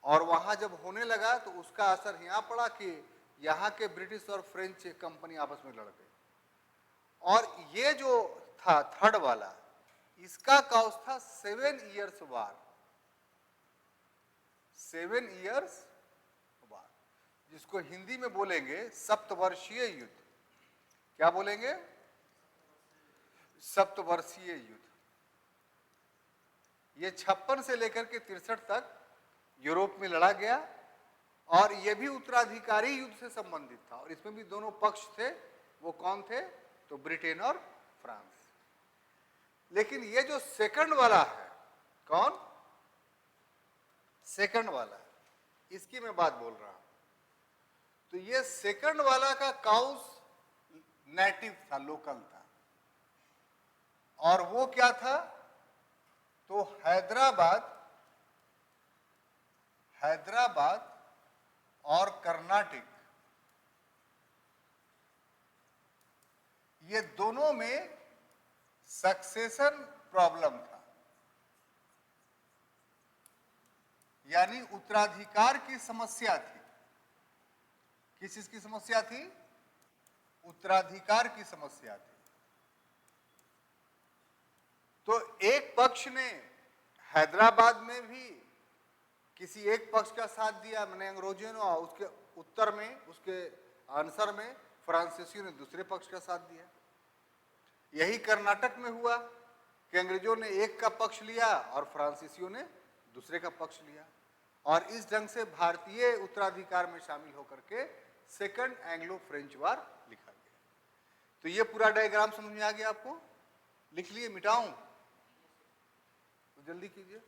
और वहां जब होने लगा तो उसका असर यहां पड़ा कि यहां के ब्रिटिश और फ्रेंच कंपनी आपस में लड़ गई। और ये जो था थर्ड वाला, इसका काउस था 7 इयर्स वार, 7 इयर्स वार, जिसको हिंदी में बोलेंगे सप्तवर्षीय युद्ध। क्या बोलेंगे? सप्तवर्षीय युद्ध। ये 56 से लेकर के 63 तक यूरोप में लड़ा गया और यह भी उत्तराधिकारी युद्ध से संबंधित था और इसमें भी दोनों पक्ष थे। वो कौन थे? तो ब्रिटेन और फ्रांस। लेकिन ये जो सेकंड वाला है, कौन? सेकंड वाला, इसकी मैं बात बोल रहा हूं। तो ये सेकंड वाला का काउस नेटिव था, लोकल था। और वो क्या था? तो हैदराबाद और कर्नाटक, ये दोनों में सक्सेशन प्रॉब्लम था, यानी उत्तराधिकार की समस्या थी। किस चीज की समस्या थी? उत्तराधिकार की समस्या थी। तो एक पक्ष ने हैदराबाद में भी किसी एक पक्ष का साथ दिया, मैंने अंग्रेजों ने, उसके उत्तर में, उसके आंसर में फ्रांसीसियों ने दूसरे पक्ष का साथ दिया। यही कर्नाटक में हुआ कि अंग्रेजों ने एक का पक्ष लिया और फ्रांसीसियों ने दूसरे का पक्ष लिया और इस ढंग से भारतीय उत्तराधिकार में शामिल होकर के सेकंड एंग्लो फ्रेंच वार लिखा गया। तो ये पूरा डायग्राम समझ में आ गया आपको? लिख लिए? मिटाऊं तो जल्दी कीजिए।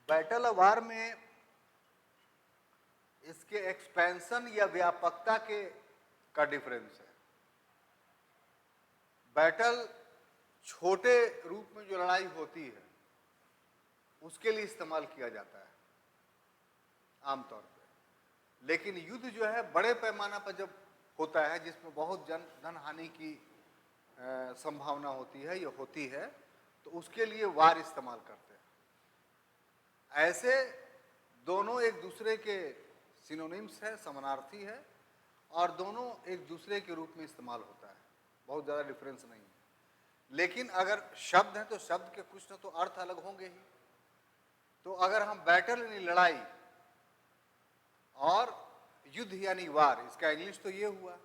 बैटल ऑफ वार में इसके एक्सपेंशन या व्यापकता का डिफरेंस है। बैटल छोटे रूप में जो लड़ाई होती है उसके लिए इस्तेमाल किया जाता है आमतौर पर, लेकिन युद्ध जो है बड़े पैमाना पर जब होता है, जिसमें बहुत धन हानि की संभावना होती है या होती है, तो उसके लिए वार इस्तेमाल करते हैं। ऐसे दोनों एक दूसरे के सिनोनिम्स है, समानार्थी है और दोनों एक दूसरे के रूप में इस्तेमाल होता है, बहुत ज़्यादा डिफरेंस नहीं है। लेकिन अगर शब्द है तो शब्द के कुछ ना तो अर्थ अलग होंगे ही। तो अगर हम बैटल यानी लड़ाई और युद्ध यानी वार, इसका इंग्लिश तो ये हुआ।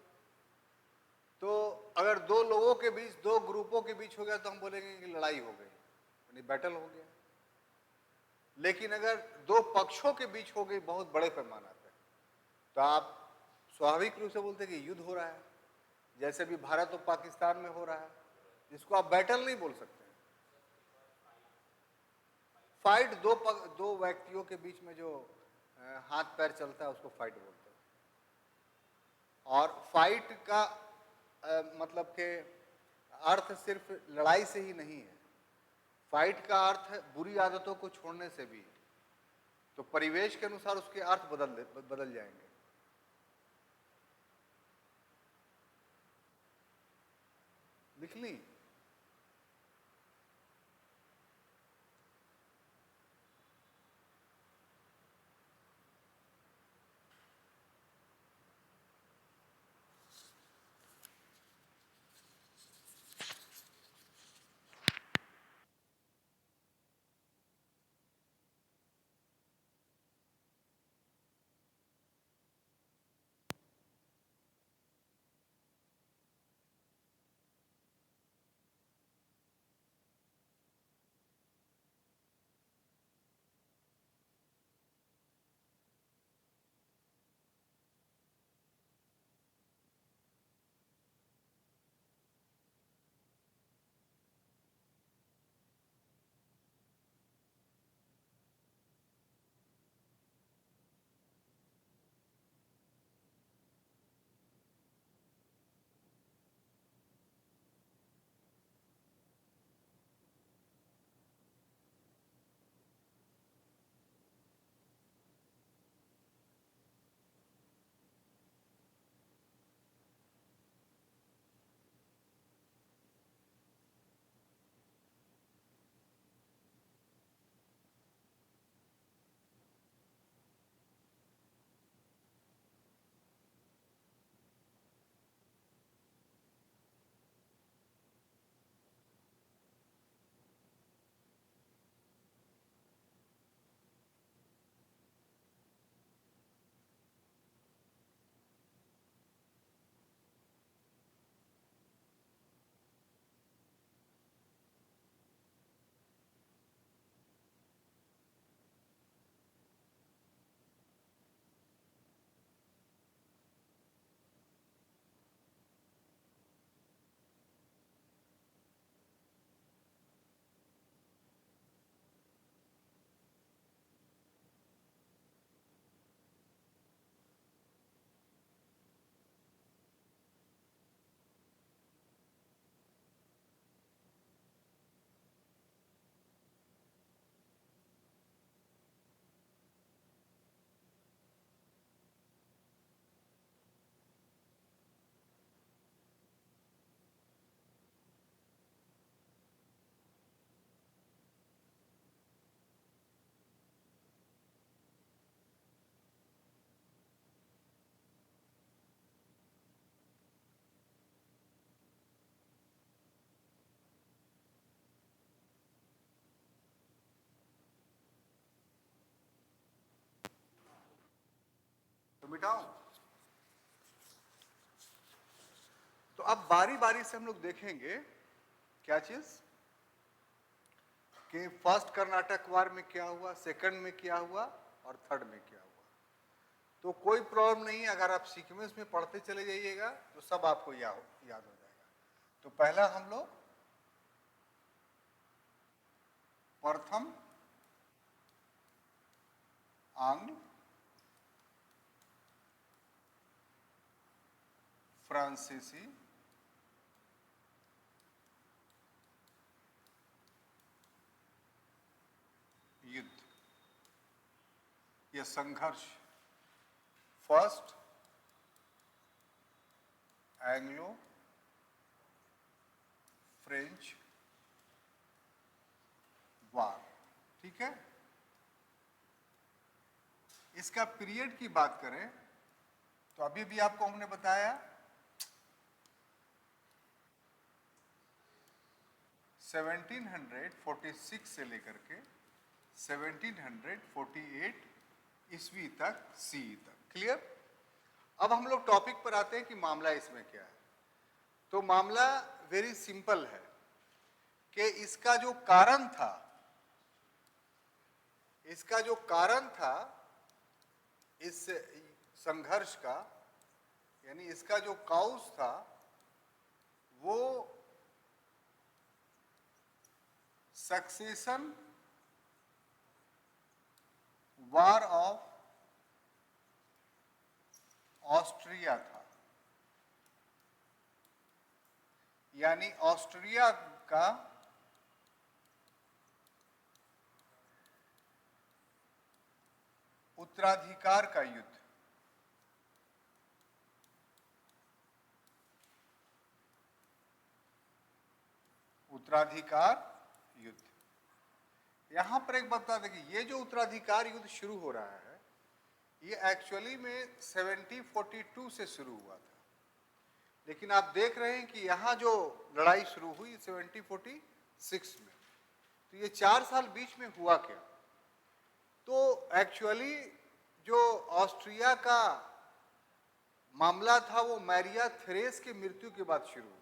तो अगर दो लोगों के बीच, दो ग्रुपों के बीच हो गया तो हम बोलेंगे कि लड़ाई हो गई, यानी बैटल हो गया। लेकिन अगर दो पक्षों के बीच हो गई बहुत बड़े पैमाना पर, तो आप स्वाभाविक रूप से बोलते हैं कि युद्ध हो रहा है, जैसे भी भारत और पाकिस्तान में हो रहा है, जिसको आप बैटल नहीं बोल सकते। फाइट दो व्यक्तियों के बीच में जो हाथ पैर चलता है उसको फाइट बोलते हैं। और फाइट का मतलब के अर्थ सिर्फ लड़ाई से ही नहीं है, फाइट का अर्थ है बुरी आदतों को छोड़ने से भी। तो परिवेश के अनुसार उसके अर्थ बदल जाएंगे। लिख ली? बताऊं? तो अब बारी बारी से हम लोग देखेंगे क्या चीज, कि फर्स्ट कर्नाटक वार में क्या हुआ, सेकंड में क्या हुआ और थर्ड में क्या हुआ। तो कोई प्रॉब्लम नहीं है, अगर आप सीक्वेंस में पढ़ते चले जाइएगा तो सब आपको याद हो जाएगा। तो पहला हम लोग प्रथम आंग्ल फ्रांसीसी युद्ध या संघर्ष, फर्स्ट एंग्लो फ्रेंच वार, ठीक है। इसका पीरियड की बात करें तो अभी भी आपको हमने बताया 1746 से लेकर के 1748 ईस्वी तक, सी तक। क्लियर? अब हम लोग टॉपिक पर आते हैं कि मामला इसमें क्या है। तो मामला वेरी सिंपल है कि इसका जो कारण था, इस संघर्ष का, यानी इसका जो काउज था वो सक्सेशन वार ऑफ ऑस्ट्रिया था। यानी ऑस्ट्रिया का उत्तराधिकार का युद्ध। उत्तराधिकार युद्ध। यहां पर एक बता दें कि ये जो उत्तराधिकार युद्ध शुरू हो रहा है ये एक्चुअली में 1742 से शुरू हुआ था, लेकिन आप देख रहे हैं कि यहां जो लड़ाई शुरू हुई 1746 में। तो ये 4 साल बीच में हुआ क्या? तो एक्चुअली जो ऑस्ट्रिया का मामला था वो मैरिया थेरेस की मृत्यु के बाद शुरू हुआ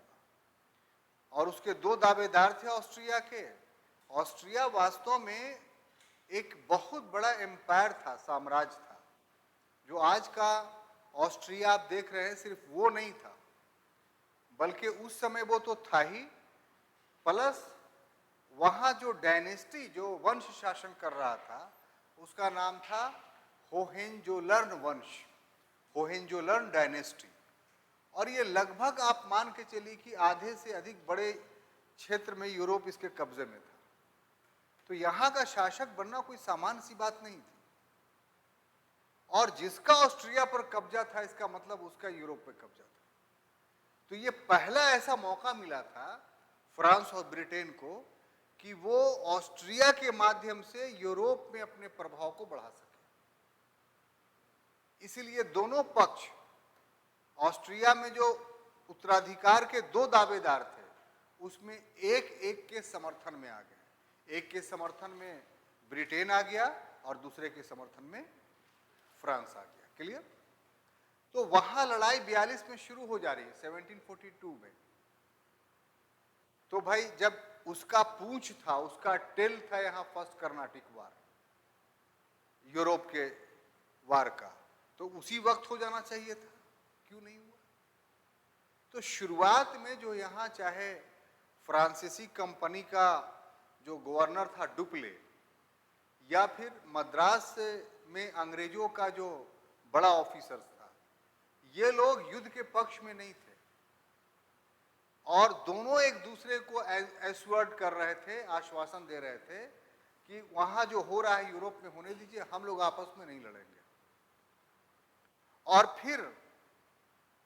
और उसके 2 दावेदार थे ऑस्ट्रिया के। ऑस्ट्रिया वास्तव में एक बहुत बड़ा एम्पायर था, साम्राज्य था। जो आज का ऑस्ट्रिया आप देख रहे हैं सिर्फ वो नहीं था, बल्कि उस समय वो तो था ही, प्लस वहां जो डायनेस्टी, जो वंश शासन कर रहा था उसका नाम था होहेंजोलर्न वंश, होहेंजोलर्न डायनेस्टी। और ये लगभग आप मान के चलिए कि आधे से अधिक बड़े क्षेत्र में यूरोप इसके कब्जे में था। तो यहां का शासक बनना कोई सामान्य सी बात नहीं थी, और जिसका ऑस्ट्रिया पर कब्जा था इसका मतलब उसका यूरोप पर कब्जा था। तो ये पहला ऐसा मौका मिला था फ्रांस और ब्रिटेन को कि वो ऑस्ट्रिया के माध्यम से यूरोप में अपने प्रभाव को बढ़ा सके। इसीलिए दोनों पक्ष, ऑस्ट्रिया में जो उत्तराधिकार के 2 दावेदार थे उसमें एक एक के समर्थन में आ गए। एक के समर्थन में ब्रिटेन आ गया और दूसरे के समर्थन में फ्रांस आ गया। क्लियर? तो वहां लड़ाई 42 में शुरू हो जा रही है, 1742 में। तो भाई जब उसका पूंछ था, उसका टेल था यहां फर्स्ट कर्नाटिक वार, यूरोप के वार का, तो उसी वक्त हो जाना चाहिए था, क्यों नहीं हुआ? तो शुरुआत में जो यहां चाहे फ्रांसीसी कंपनी का जो गवर्नर था डुप्ले, या फिर मद्रास में अंग्रेजों का जो बड़ा ऑफिसर था, ये लोग युद्ध के पक्ष में नहीं थे और दोनों एक दूसरे को एश्योर्ड कर रहे थे, आश्वासन दे रहे थे कि वहां जो हो रहा है यूरोप में होने दीजिए, हम लोग आपस में नहीं लड़ेंगे। और फिर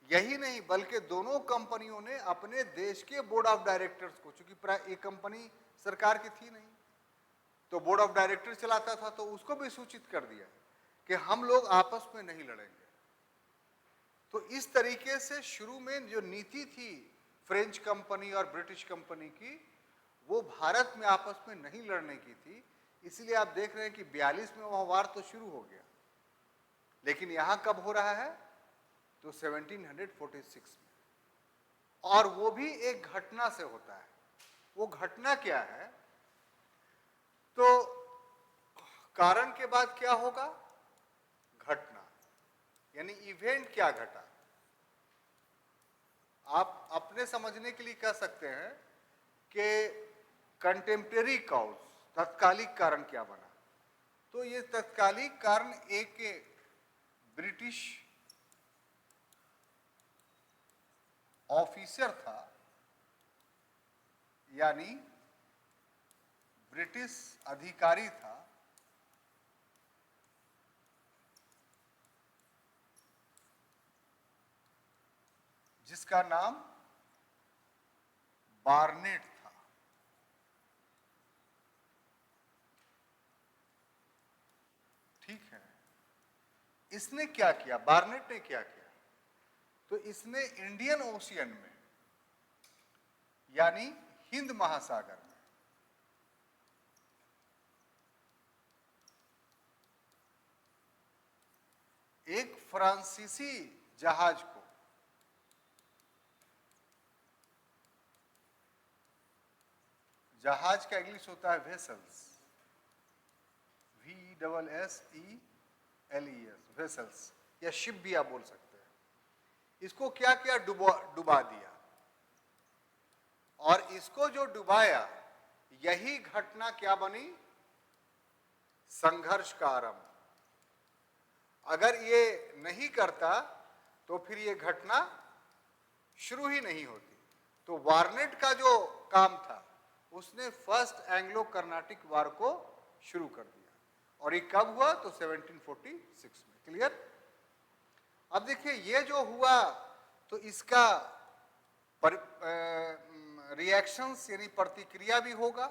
यही नहीं बल्कि दोनों कंपनियों ने अपने देश के बोर्ड ऑफ डायरेक्टर्स को, चूंकि एक कंपनी सरकार की थी नहीं तो बोर्ड ऑफ डायरेक्टर चलाता था, तो उसको भी सूचित कर दिया कि हम लोग आपस में नहीं लड़ेंगे। तो इस तरीके से शुरू में जो नीति थी फ्रेंच कंपनी और ब्रिटिश कंपनी की, वो भारत में आपस में नहीं लड़ने की थी। इसलिए आप देख रहे हैं कि 42 में वह वार तो शुरू हो गया, लेकिन यहां कब हो रहा है? तो 1746 में, और वो भी एक घटना से होता है। वो घटना क्या है? तो कारण के बाद क्या होगा? घटना, यानी इवेंट क्या घटा। आप अपने समझने के लिए कह सकते हैं कि कंटेम्प्रेरी कॉज, तत्कालिक कारण क्या बना। तो ये तत्कालिक कारण एक ब्रिटिश ऑफिसर था, यानी ब्रिटिश अधिकारी था, जिसका नाम बार्नेट था। ठीक है, इसने क्या किया? बार्नेट ने क्या किया? तो इसने इंडियन ओशियन में, यानी हिंद महासागर में, एक फ्रांसीसी जहाज को जहाज का इंग्लिश होता है वेसल्स, VSSELES, वेसल्स, या शिप भी आप बोल सकते हैं। इसको क्या किया? डुबा दिया। और इसको जो डुबाया, यही घटना क्या बनी? संघर्ष का आरंभ। अगर ये नहीं करता तो फिर ये घटना शुरू ही नहीं होती। तो बार्नेट का जो काम था, उसने फर्स्ट एंग्लो कर्नाटिक वार को शुरू कर दिया। और ये कब हुआ? तो 1746 में। क्लियर? अब देखिए, ये जो हुआ तो इसका रिएक्शंस यानी प्रतिक्रिया भी होगा।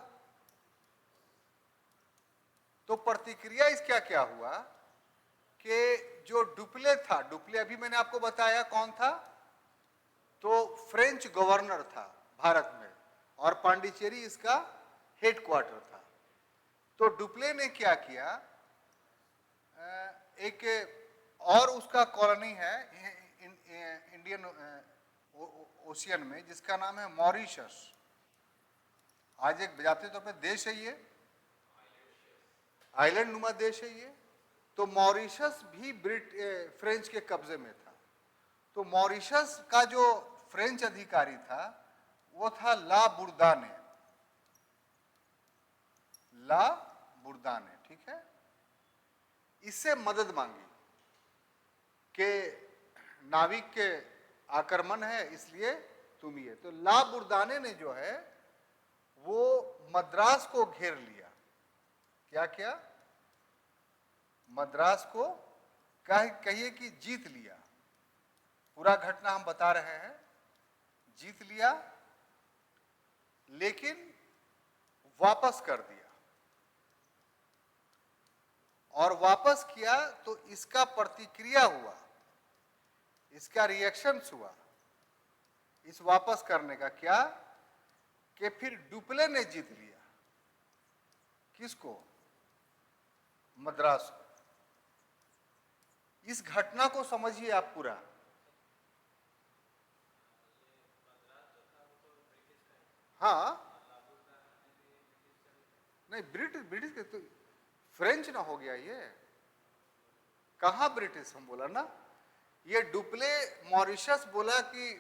तो प्रतिक्रिया इसका क्या हुआ कि जो डुप्ले था, डुप्ले अभी मैंने आपको बताया कौन था, तो फ्रेंच गवर्नर था भारत में, और पांडिचेरी इसका हेडक्वार्टर था। तो डुप्ले ने क्या किया? एक और उसका कॉलोनी है इंडियन ओशियन में, जिसका नाम है मॉरिशस। आज एक जातीय तौर पर देश है ये, आइलैंड नुमा देश है ये। तो मॉरिशस भी फ्रेंच के कब्जे में था। तो मॉरिशस का जो फ्रेंच अधिकारी था, वो था ला बुर्दाने। ला बुर्दाने, ठीक है। इससे मदद मांगी कि नाविक के आक्रमण है, इसलिए तुम ये। तो ला बुर्दाने ने जो है वो मद्रास को घेर लिया। क्या किया? मद्रास को कहिए कि जीत लिया। पूरा घटना हम बता रहे हैं, जीत लिया, लेकिन वापस कर दिया। और वापस किया तो इसका प्रतिक्रिया हुआ, इसका रिएक्शंस हुआ इस वापस करने का। क्या? कि फिर डुप्ले ने जीत लिया। किसको? मद्रास को। इस घटना को समझिए आप पूरा। हाँ, नहीं, ब्रिटिश के तो फ्रेंच ना हो गया ये। कहा ब्रिटिश? हम बोला ना, ये डुप्ले मॉरिशस बोला कि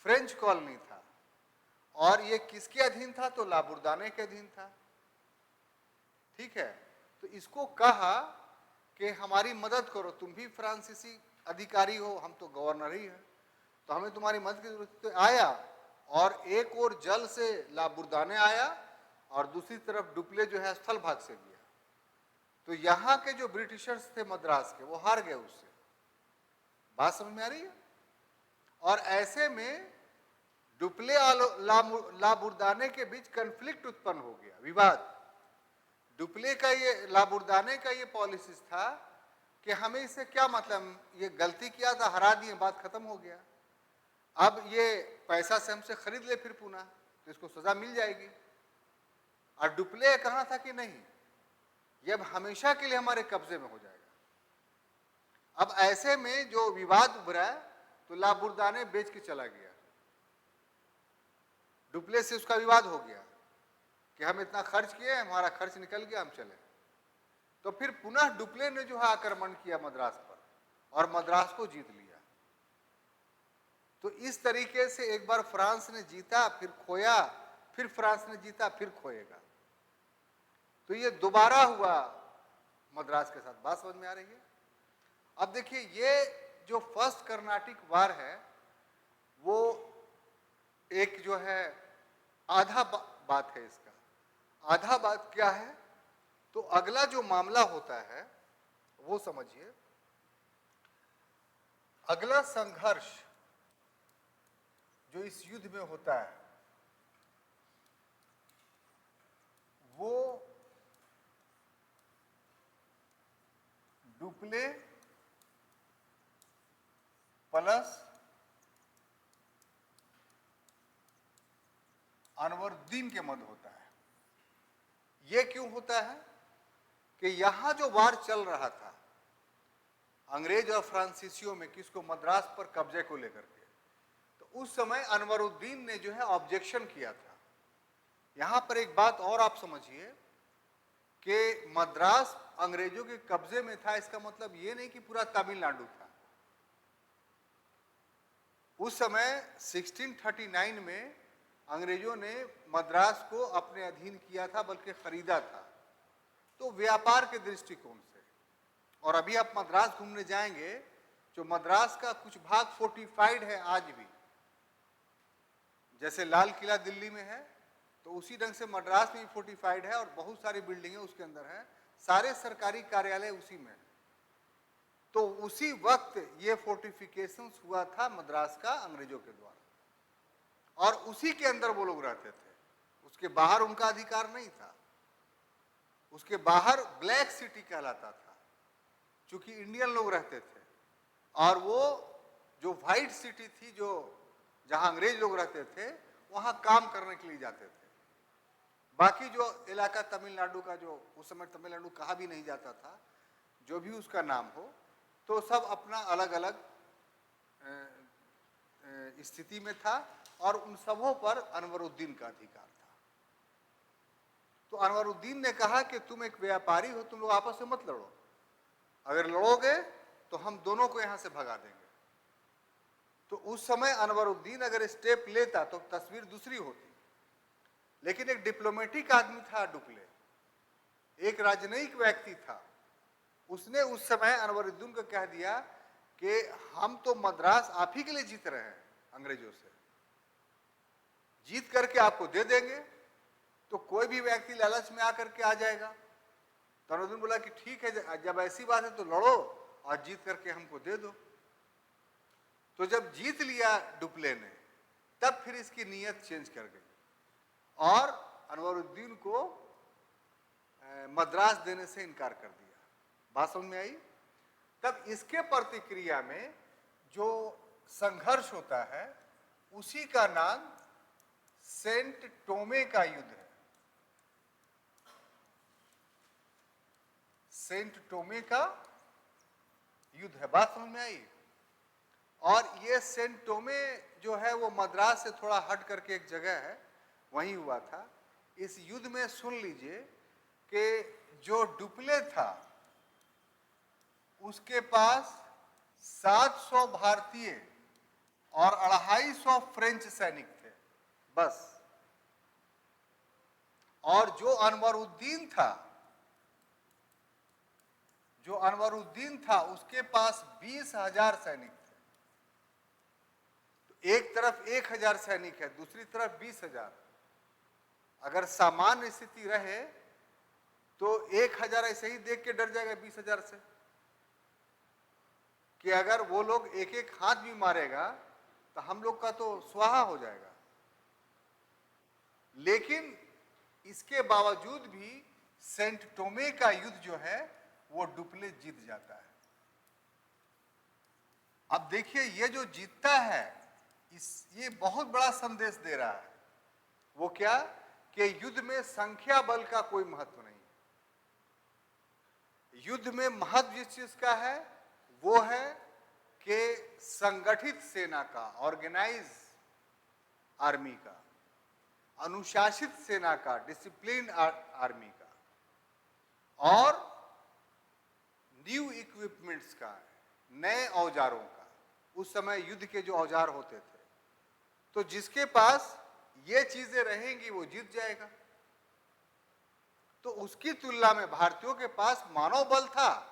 फ्रेंच कॉलोनी था, और ये किसके अधीन था? तो लाबुर्दाने के अधीन था। ठीक है। तो इसको कहा कि हमारी मदद करो, तुम भी फ्रांसीसी अधिकारी हो, हम तो गवर्नर ही हैं, तो हमें तुम्हारी मदद की जरूरत। तो आया, और एक और जल से लाबुर्दाने आया, और दूसरी तरफ डुप्ले जो है स्थल भाग से गया। तो यहाँ के जो ब्रिटिशर्स थे मद्रास के, वो हार गए उससे। बात समझ में आ रही है? और ऐसे में डुप्ले और लाबुर्दाने के बीच कन्फ्लिक्ट उत्पन्न हो गया, विवाद। डुप्ले का ये, लाबुर्दाने का ये पॉलिसी था कि हमें इससे क्या मतलब, ये गलती किया था, हरा दिए, बात खत्म हो गया। अब ये पैसा से हमसे खरीद ले फिर पुनः, तो इसको सजा मिल जाएगी। और डुप्ले कहना था कि नहीं, ये अब हमेशा के लिए हमारे कब्जे में हो जाएगा। अब ऐसे में जो विवाद उभरा तो ला बुर्दाने बेच के चला गया, डुप्ले से उसका विवाद हो गया कि हम इतना खर्च किए, हमारा खर्च निकल गया, हम चले। तो फिर पुनः डुप्ले ने जो है आक्रमण किया मद्रास पर और मद्रास को जीत लिया। तो इस तरीके से एक बार फ्रांस ने जीता, फिर खोया, फिर फ्रांस ने जीता, फिर खोएगा। तो ये दोबारा हुआ मद्रास के साथ। बात समझ में आ रही है? अब देखिए, ये जो फर्स्ट कर्नाटिक वार है वो एक जो है आधा बात है इसका। आधा बात क्या है? तो अगला जो मामला होता है वो समझिए। अगला संघर्ष जो इस युद्ध में होता है वो डुप्ले प्लस अनवरुद्दीन के मध्य होता है। यह क्यों होता है कि यहां जो वार चल रहा था अंग्रेज और फ्रांसीसियों में, किसको? मद्रास पर कब्जे को लेकर के, तो उस समय अनवरुद्दीन ने जो है ऑब्जेक्शन किया था। यहां पर एक बात और आप समझिए कि मद्रास अंग्रेजों के कब्जे में था, इसका मतलब यह नहीं कि पूरा तमिलनाडु था। उस समय 1639 में अंग्रेजों ने मद्रास को अपने अधीन किया था, बल्कि खरीदा था, तो व्यापार के दृष्टिकोण से। और अभी आप मद्रास घूमने जाएंगे, जो मद्रास का कुछ भाग फोर्टिफाइड है आज भी, जैसे लाल किला दिल्ली में है, तो उसी ढंग से मद्रास में भी फोर्टिफाइड है और बहुत सारी बिल्डिंगें उसके अंदर हैं, सारे सरकारी कार्यालय उसी में। तो उसी वक्त ये फोर्टिफिकेशन हुआ था मद्रास का अंग्रेजों के द्वारा, और उसी के अंदर वो लोग रहते थे। उसके बाहर उनका अधिकार नहीं था। उसके बाहर ब्लैक सिटी कहलाता था, चूंकि इंडियन लोग रहते थे, और वो जो व्हाइट सिटी थी, जो जहां अंग्रेज लोग रहते थे, वहां काम करने के लिए जाते थे। बाकी जो इलाका तमिलनाडु का, जो उस समय तमिलनाडु कहा भी नहीं जाता था, जो भी उसका नाम हो, तो सब अपना अलग अलग स्थिति में था, और उन सबों पर अनवरुद्दीन का अधिकार था। तो अनवरुद्दीन ने कहा कि तुम एक व्यापारी हो, तुम लोग आपस में मत लड़ो, अगर लड़ोगे तो हम दोनों को यहां से भगा देंगे। तो उस समय अनवरुद्दीन अगर स्टेप लेता तो तस्वीर दूसरी होती, लेकिन एक डिप्लोमेटिक आदमी था डुप्ले, एक राजनयिक व्यक्ति था। उसने उस समय अनवरुद्दीन को कह दिया कि हम तो मद्रास आप ही के लिए जीत रहे हैं, अंग्रेजों से जीत करके आपको दे देंगे, तो कोई भी व्यक्ति लालच में आकर के आ जाएगा। तो अनवरुद्दीन बोला कि ठीक है, जब ऐसी बात है तो लड़ो और जीत करके हमको दे दो। तो जब जीत लिया डुप्ले ने, तब फिर इसकी नीयत चेंज कर गई और अनवरुद्दीन को मद्रास देने से इनकार कर दिया। बात समझ में आई? तब इसके प्रतिक्रिया में जो संघर्ष होता है उसी का नाम सेंट टोमे का युद्ध है। सेंट टोमे का युद्ध है। बात समझ में आई? और ये सेंट टोमे जो है वो मद्रास से थोड़ा हट करके एक जगह है, वहीं हुआ था। इस युद्ध में सुन लीजिए कि जो डुप्ले था उसके पास 700 भारतीय और 250 फ्रेंच सैनिक थे बस। और जो अनवरुद्दीन था उसके पास 20,000 सैनिक थे। तो एक तरफ 1,000 सैनिक है, दूसरी तरफ 20,000। अगर सामान्य स्थिति रहे तो 1,000 ऐसे ही देख के डर जाएगा 20,000 से, कि अगर वो लोग एक एक हाथ भी मारेगा तो हम लोग का तो स्वाहा हो जाएगा। लेकिन इसके बावजूद भी सेंट टोमे का युद्ध जो है वो डुप्ले जीत जाता है। अब देखिए, ये जो जीतता है ये बहुत बड़ा संदेश दे रहा है। वो क्या? कि युद्ध में संख्या बल का कोई महत्व नहीं। युद्ध में महत्व जिस चीज का है वो है कि संगठित सेना का, ऑर्गेनाइज आर्मी का, अनुशासित सेना का, डिसिप्लिन आर्मी का, और न्यू इक्विपमेंट्स का, नए औजारों का। उस समय युद्ध के जो औजार होते थे, तो जिसके पास ये चीजें रहेंगी वो जीत जाएगा। तो उसकी तुलना में भारतीयों के पास मानव बल था,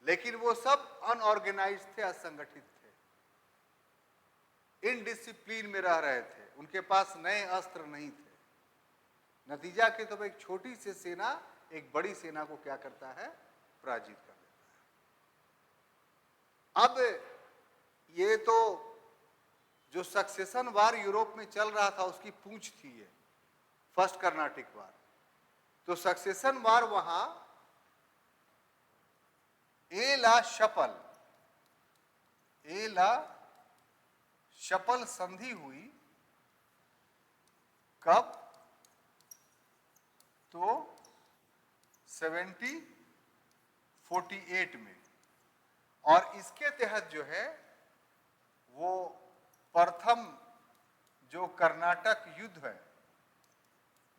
लेकिन वो सब अनऑर्गेनाइज थे, असंगठित थे, इनडिसिप्लिन में रह रहे थे, उनके पास नए अस्त्र नहीं थे। नतीजा के तो एक छोटी सी सेना एक बड़ी सेना को क्या करता है, पराजित कर देता है। अब ये तो जो सक्सेशन वार यूरोप में चल रहा था उसकी पूंछ थी ये, फर्स्ट कर्नाटिक वार। तो सक्सेशन वार वहां एला शपल संधि हुई। कब? तो 1748 में। और इसके तहत जो है वो प्रथम जो कर्नाटक युद्ध है,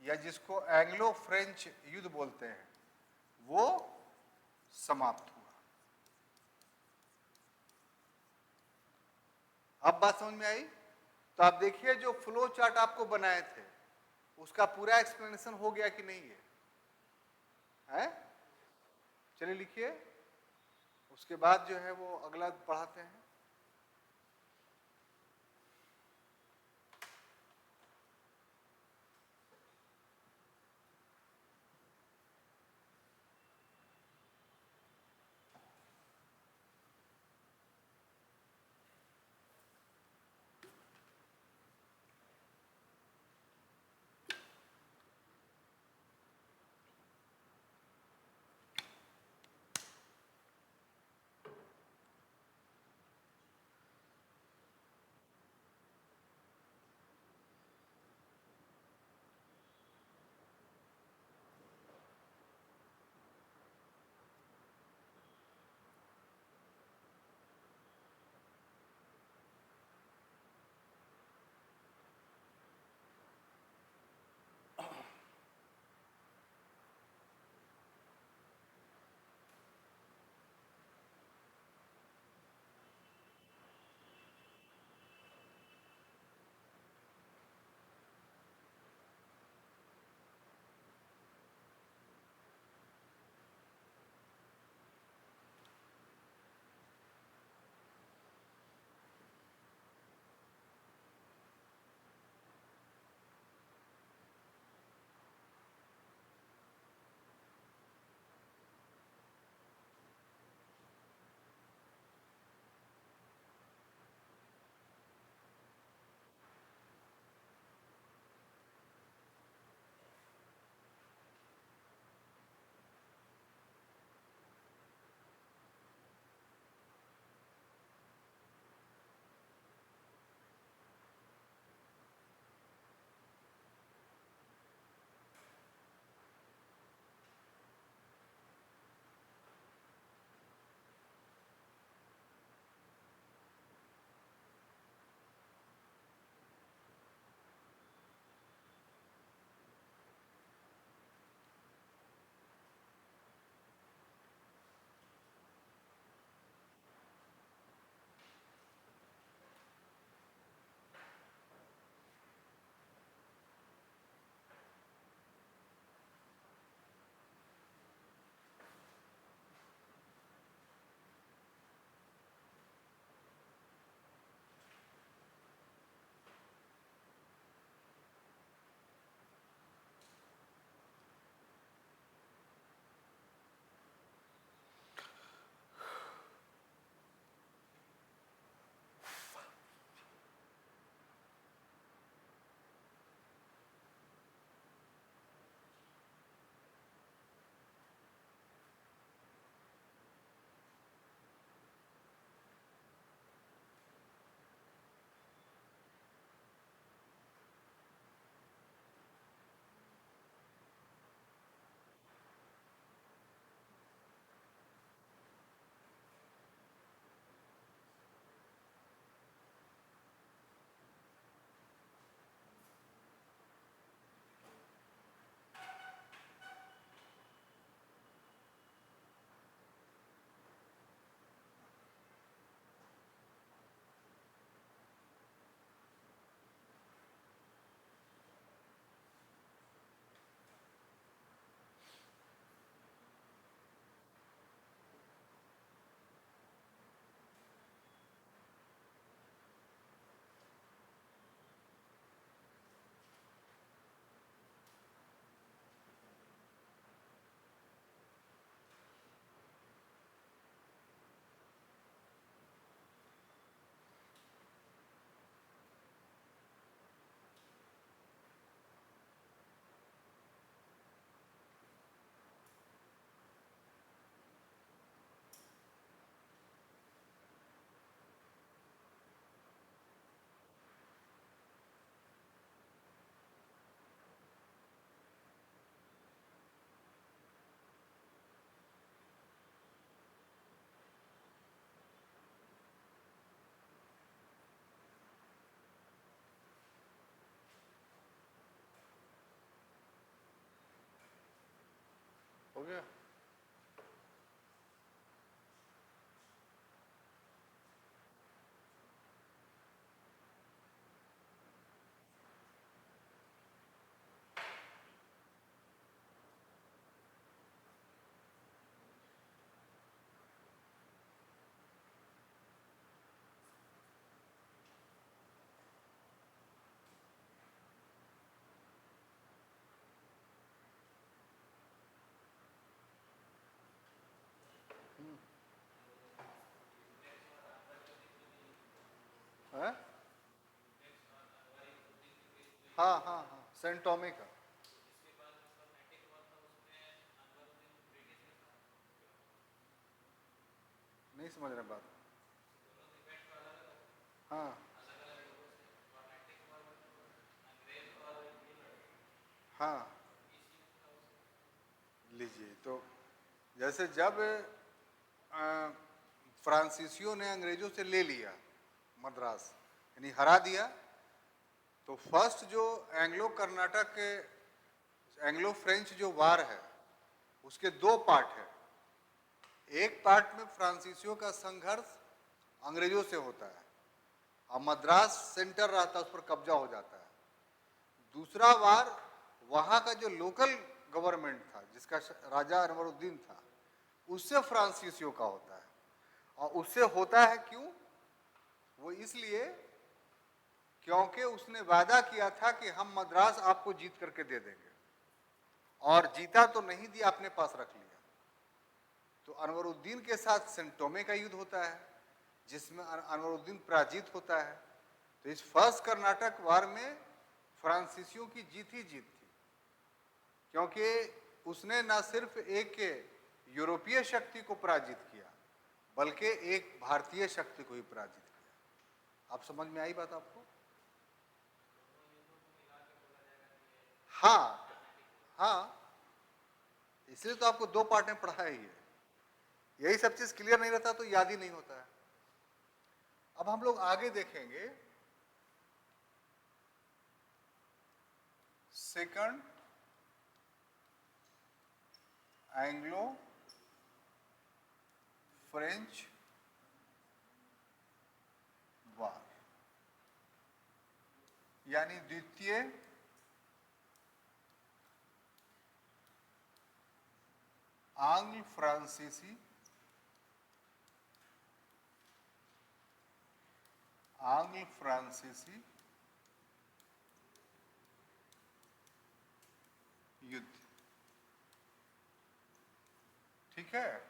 या जिसको एंग्लो फ्रेंच युद्ध बोलते हैं, वो समाप्त हुआ। अब बात समझ में आई? तो आप देखिए जो फ्लो चार्ट आपको बनाए थे उसका पूरा एक्सप्लेनेशन हो गया कि नहीं है? चलिए लिखिए, उसके बाद जो है वो अगला पढ़ाते हैं। गया? है? हाँ हाँ हाँ, सेंट टॉमे का। नहीं समझ रहे बात। हाँ हाँ, लीजिए तो जैसे जब फ्रांसीसियों ने अंग्रेजों से ले लिया मद्रास, यानी हरा दिया, तो फर्स्ट जो एंग्लो कर्नाटक के एंग्लो फ्रेंच जो वार है उसके दो पार्ट है। एक पार्ट में फ्रांसीसियों का संघर्ष अंग्रेजों से होता है और मद्रास सेंटर रहता है, उस पर कब्जा हो जाता है। दूसरा वार वहां का जो लोकल गवर्नमेंट था जिसका राजा अनवरुद्दीन था उससे फ्रांसीसियों का होता है। और उससे होता है क्यों? वो इसलिए क्योंकि उसने वादा किया था कि हम मद्रास आपको जीत करके दे देंगे, और जीता तो नहीं दिया, अपने पास रख लिया। तो अनवरुद्दीन के साथ सेंट टोमे का युद्ध होता है जिसमें अनवरुद्दीन पराजित होता है। तो इस फर्स्ट कर्नाटक वार में फ्रांसीसियों की जीत ही जीत थी, क्योंकि उसने न सिर्फ एक यूरोपीय शक्ति को पराजित किया बल्कि एक भारतीय शक्ति को ही पराजित किया। आप समझ में आई बात आपको? हाँ हाँ, इसलिए तो आपको दो पार्ट में पढ़ाया ही है। यही सब चीज क्लियर नहीं रहता तो याद ही नहीं होता है। अब हम लोग आगे देखेंगे सेकंड एंग्लो फ्रेंच वार, यानी द्वितीय आंग्ल फ्रांसीसी युद्ध। ठीक है,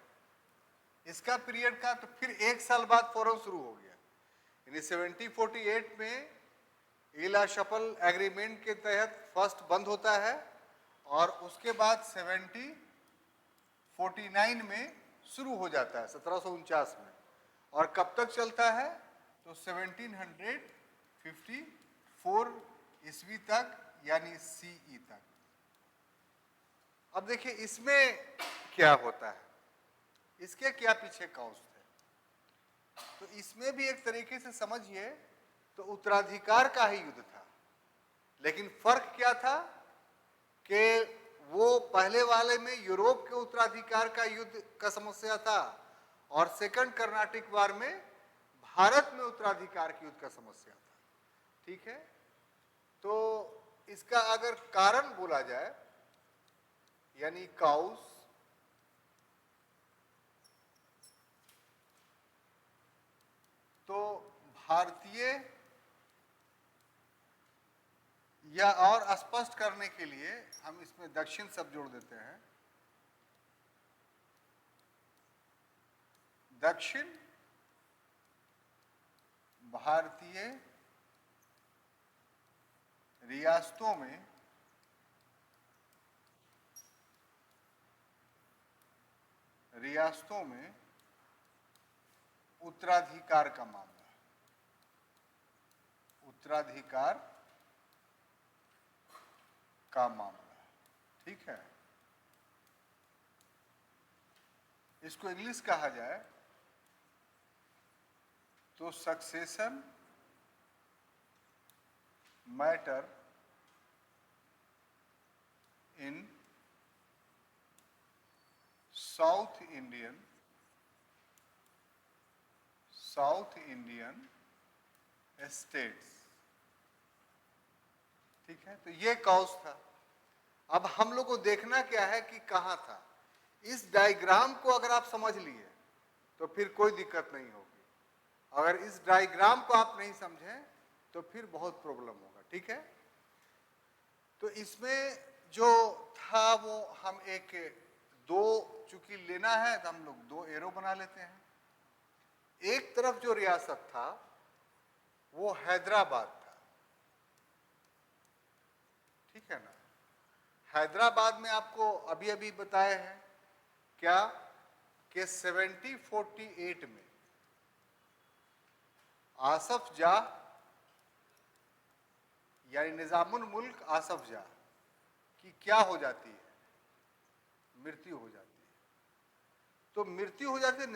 इसका पीरियड का तो फिर एक साल बाद फौरन शुरू हो गया। यानी 1748 में इला शपल एग्रीमेंट के तहत फर्स्ट बंद होता है और उसके बाद 1749 में शुरू हो जाता है, 1749 में। और कब तक चलता है? तो 1754 ईस्वी तक, यानी सीई तक। अब देखिए इसमें क्या होता है, इसके क्या पीछे कॉज थे। तो इसमें भी एक तरीके से समझिए तो उत्तराधिकार का ही युद्ध था, लेकिन फर्क क्या था कि वो पहले वाले में यूरोप के उत्तराधिकार का युद्ध का समस्या था और सेकंड कर्नाटिक वार में भारत में उत्तराधिकार के युद्ध का समस्या था। ठीक है, तो इसका अगर कारण बोला जाए यानी काउस, तो भारतीय, या और स्पष्ट करने के लिए हम इसमें दक्षिण शब्द जोड़ देते हैं। दक्षिण भारतीय रियासतों में उत्तराधिकार का मामला, उत्तराधिकार का मामला। ठीक है, इसको इंग्लिश कहा जाए तो succession matter in south Indian states. ठीक है, तो ये कॉज था। अब हम लोग को देखना क्या है कि कहां था। इस डायग्राम को अगर आप समझ लिए तो फिर कोई दिक्कत नहीं होगी। अगर इस डायग्राम को आप नहीं समझें तो फिर बहुत प्रॉब्लम होगा। ठीक है, तो इसमें जो था वो हम एक दो, चूंकि लेना है तो हम लोग दो एरो बना लेते हैं। एक तरफ जो रियासत था वो हैदराबाद था। ठीक है ना, हैदराबाद में आपको अभी अभी बताए हैं क्या कि 1748 में आसफ जाह यानी निजामुल मुल्क आसफ जाह की क्या हो जाती है, मृत्यु हो जाती है। तो मृत्यु हो जाती है।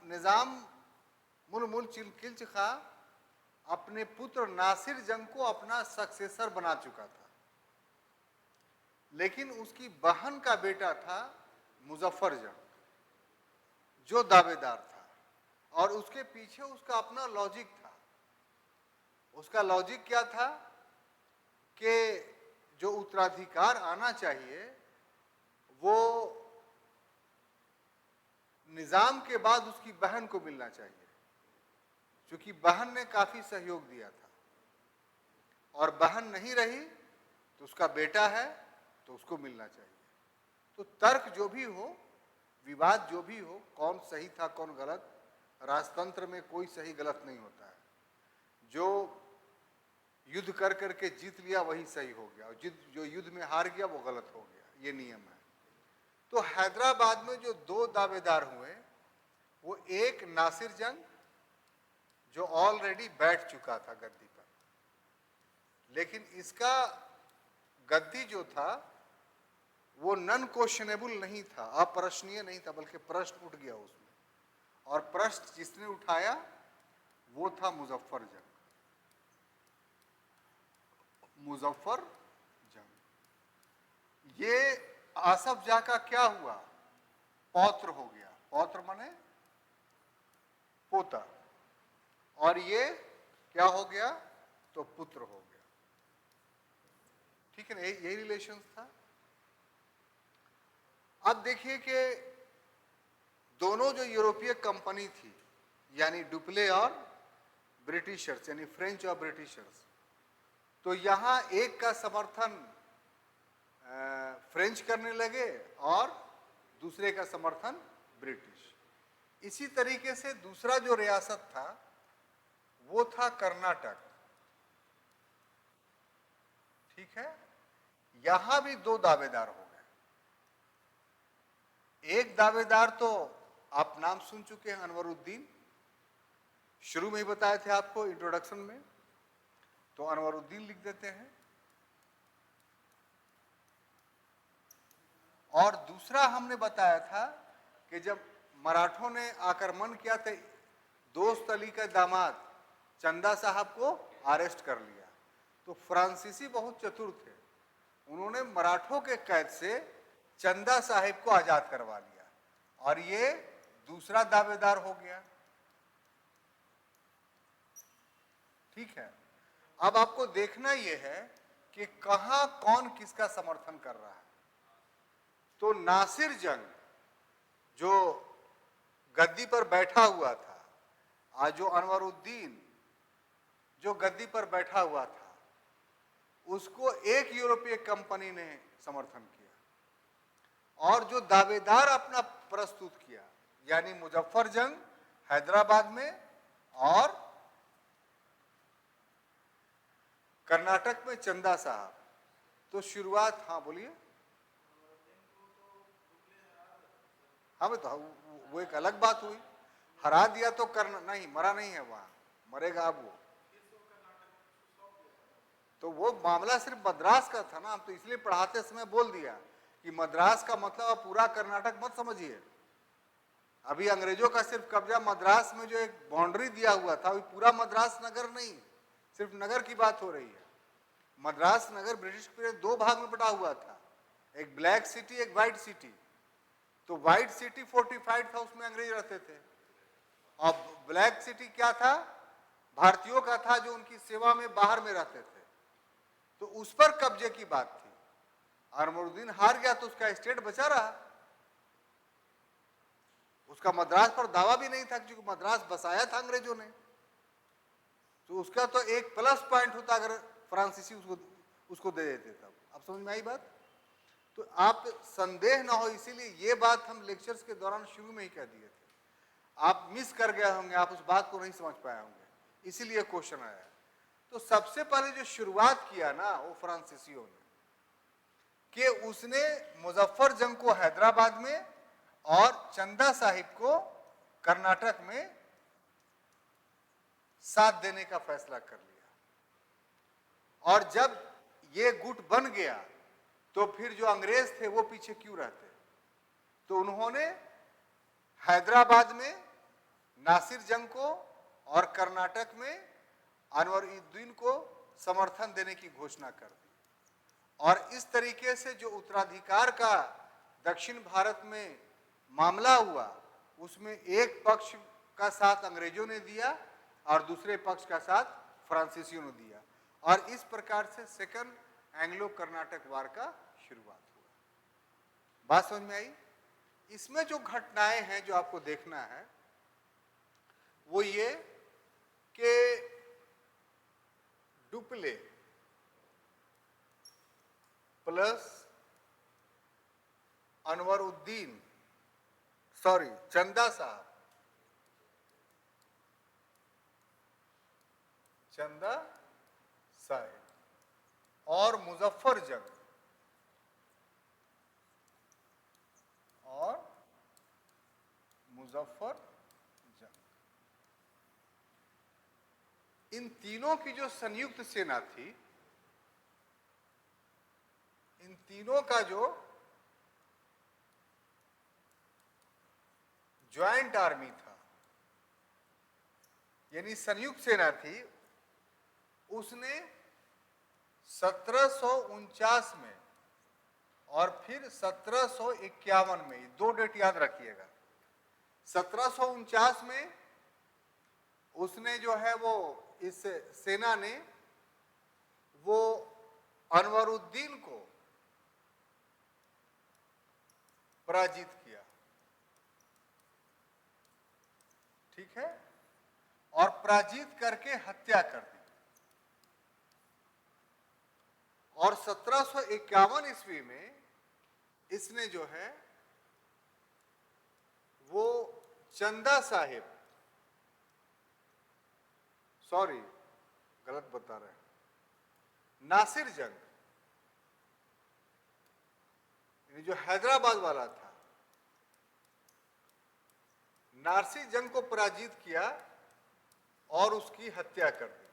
निजामुल मुल्क किल्च खां अपने पुत्र नासिर जंग को अपना सक्सेसर बना चुका था, लेकिन उसकी बहन का बेटा था मुजफ्फर जंग जो दावेदार था, और उसके पीछे उसका अपना लॉजिक था। उसका लॉजिक क्या था कि जो उत्तराधिकार आना चाहिए वो निजाम के बाद उसकी बहन को मिलना चाहिए, क्योंकि बहन ने काफी सहयोग दिया था, और बहन नहीं रही तो उसका बेटा है तो उसको मिलना चाहिए। तो तर्क जो भी हो, विवाद जो भी हो, कौन सही था कौन गलत, राजतंत्र में कोई सही गलत नहीं होता है। जो युद्ध कर करके जीत लिया वही सही हो गया, और जो युद्ध में हार गया वो गलत हो गया, ये नियम है। तो हैदराबाद में जो दो दावेदार हुए वो एक नासिर जंग जो ऑलरेडी बैठ चुका था गद्दी पर, लेकिन इसका गद्दी जो था वो नॉन क्वेश्चनेबल नहीं था, अप्रश्नीय नहीं था, बल्कि प्रश्न उठ गया उसमें, और प्रश्न जिसने उठाया वो था मुजफ्फर जंग। मुजफ्फर जंग ये आसफ जाह का क्या हुआ, पौत्र हो गया। पौत्र माने पोता, और ये क्या हो गया तो पुत्र हो गया। ठीक है ना, यही रिलेशन था। अब देखिए कि दोनों जो यूरोपीय कंपनी थी यानी डुप्ले और ब्रिटिशर्स यानी फ्रेंच और ब्रिटिशर्स, तो यहां एक का समर्थन फ्रेंच करने लगे और दूसरे का समर्थन ब्रिटिश। इसी तरीके से दूसरा जो रियासत था वो था कर्नाटक। ठीक है, यहां भी दो दावेदार हो गए। एक दावेदार तो आप नाम सुन चुके हैं, अनवरुद्दीन, शुरू में ही बताए थे आपको इंट्रोडक्शन में, तो अनवरुद्दीन लिख देते हैं। और दूसरा हमने बताया था कि जब मराठों ने आक्रमण किया तो दोस्त अली का दामाद चंदा साहब को अरेस्ट कर लिया। तो फ्रांसीसी बहुत चतुर थे, उन्होंने मराठों के कैद से चंदा साहिब को आजाद करवा लिया, और ये दूसरा दावेदार हो गया। ठीक है, अब आपको देखना यह है कि कहां कौन किसका समर्थन कर रहा है। तो नासिर जंग जो गद्दी पर बैठा हुआ था, आज जो अनवरुद्दीन जो गद्दी पर बैठा हुआ था, उसको एक यूरोपीय कंपनी ने समर्थन किया, और जो दावेदार अपना प्रस्तुत किया यानी मुजफ्फर जंग हैदराबाद में और कर्नाटक में चंदा साहब। तो शुरुआत, हाँ बोलिए। हाँ तो वो एक अलग बात हुई, हरा दिया तो करना नहीं, मरा नहीं है, वहां मरेगा अब वो। तो वो मामला सिर्फ मद्रास का था ना, हम तो इसलिए पढ़ाते समय बोल दिया कि मद्रास का मतलब आप पूरा कर्नाटक मत समझिए। अभी अंग्रेजों का सिर्फ कब्जा मद्रास में जो एक बाउंड्री दिया हुआ था, अभी पूरा मद्रास नगर नहीं, सिर्फ नगर की बात हो रही है। मद्रास नगर ब्रिटिश पीरियड दो भाग में बटा हुआ था, एक ब्लैक सिटी एक व्हाइट सिटी। तो व्हाइट सिटी फोर्टिफाइड था, उसमें अंग्रेज रहते थे। और ब्लैक सिटी क्या था? भारतीयों का था, जो उनकी सेवा में बाहर में रहते थे। तो उस पर कब्जे की बात थी। अमरुद्दीन हार गया तो उसका स्टेट बचा रहा। उसका मद्रास पर दावा भी नहीं था, क्योंकि मद्रास बसाया था अंग्रेजों ने। तो उसका तो एक प्लस पॉइंट होता अगर फ्रांसीसी उसको दे देते तब। अब समझ में आई बात? तो आप संदेह ना हो, इसीलिए ये बात हम लेक्चर्स के दौरान शुरू में ही कह दिए थे। आप मिस कर गए होंगे, आप उस बात को नहीं समझ पाए होंगे, इसीलिए क्वेश्चन आया। तो सबसे पहले जो शुरुआत किया ना वो फ्रांसीसियों ने, कि उसने मुजफ्फर जंग को हैदराबाद में और चंदा साहिब को कर्नाटक में साथ देने का फैसला कर लिया। और जब ये गुट बन गया तो फिर जो अंग्रेज थे वो पीछे क्यों रहते? तो उन्होंने हैदराबाद में नासिर जंग को और कर्नाटक में अनवरुद्दीन को समर्थन देने की घोषणा कर दी। और इस तरीके से जो उत्तराधिकार का दक्षिण भारत में मामला हुआ, उसमें एक पक्ष का साथ अंग्रेजों ने दिया और दूसरे पक्ष का साथ फ्रांसीसियों ने दिया। और इस प्रकार से सेकंड एंग्लो कर्नाटक वार का शुरुआत हुआ। बात समझ में आई? इसमें जो घटनाएं हैं जो आपको देखना है वो ये कि डुप्ले प्लस अनवरुद्दीन, सॉरी चंदा साहब, चंदा साहिब और मुजफ्फर जंग इन तीनों की जो संयुक्त सेना थी, इन तीनों का जो ज्वाइंट आर्मी था, यानी संयुक्त सेना थी, उसने 1749 में और फिर 1751 में, दो डेट याद रखिएगा। 1749 में उसने जो है वो, इस सेना ने वो अनवरुद्दीन को पराजित किया, ठीक है, और पराजित करके हत्या कर दी। और 1751 ईस्वी में इसने जो है वो चंदा साहिब, सॉरी गलत बता रहे हैं, नासिर जंग, जो हैदराबाद वाला था, नासिर जंग को पराजित किया और उसकी हत्या कर दी,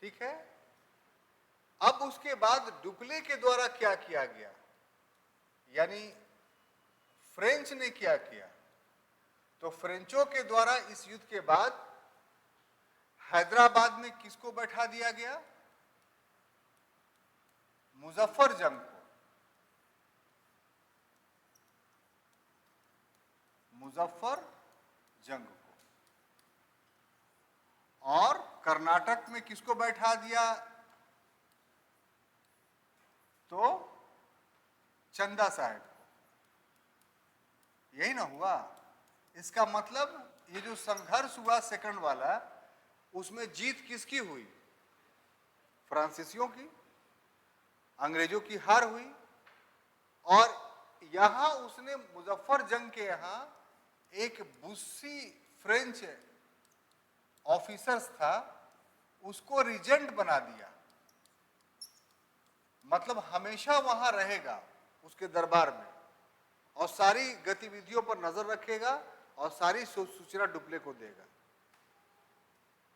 ठीक है। अब उसके बाद डुप्ले के द्वारा क्या किया गया, यानी फ्रेंच ने क्या किया? तो फ्रेंचों के द्वारा इस युद्ध के बाद हैदराबाद में किसको बैठा दिया गया? मुजफ्फर जंग को, मुजफ्फर जंग को। और कर्नाटक में किसको बैठा दिया? तो चंदा साहिब को। यही ना हुआ? इसका मतलब ये जो संघर्ष हुआ सेकंड वाला, उसमें जीत किसकी हुई? फ्रांसीसियों की, अंग्रेजों की हार हुई। और यहां उसने मुजफ्फर जंग के यहां एक बुस्सी फ्रेंच ऑफिसर्स था, उसको रिजेंट बना दिया, मतलब हमेशा वहां रहेगा उसके दरबार में और सारी गतिविधियों पर नजर रखेगा और सारी सूचना डुप्ले को देगा।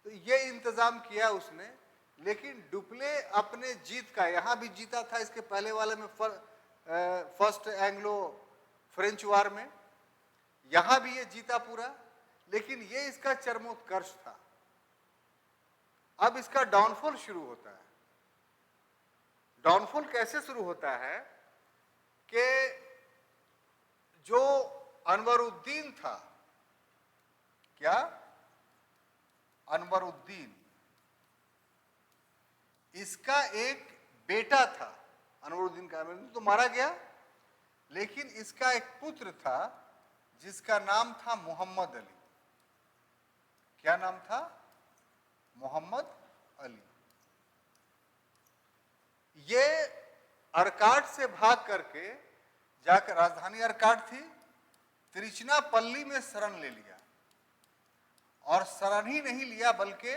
तो ये इंतजाम किया उसने। लेकिन डुप्ले अपने जीत का, यहां भी जीता था इसके पहले वाले में, फर्स्ट एंग्लो फ्रेंच वार में, यहां भी ये जीता पूरा, लेकिन ये इसका चरमोत्कर्ष था। अब इसका डाउनफॉल शुरू होता है। डाउनफॉल कैसे शुरू होता है कि जो अनवरुद्दीन था, क्या, अनवरुद्दीन, इसका एक बेटा था। अनवरुद्दीन का तो मारा गया, लेकिन इसका एक पुत्र था जिसका नाम था मोहम्मद अली। क्या नाम था? मोहम्मद अली। ये अर्काट से भाग करके जाकर, राजधानी अर्काट थी, तिरुचिनापल्ली में शरण ले लिया, और शरण ही नहीं लिया बल्कि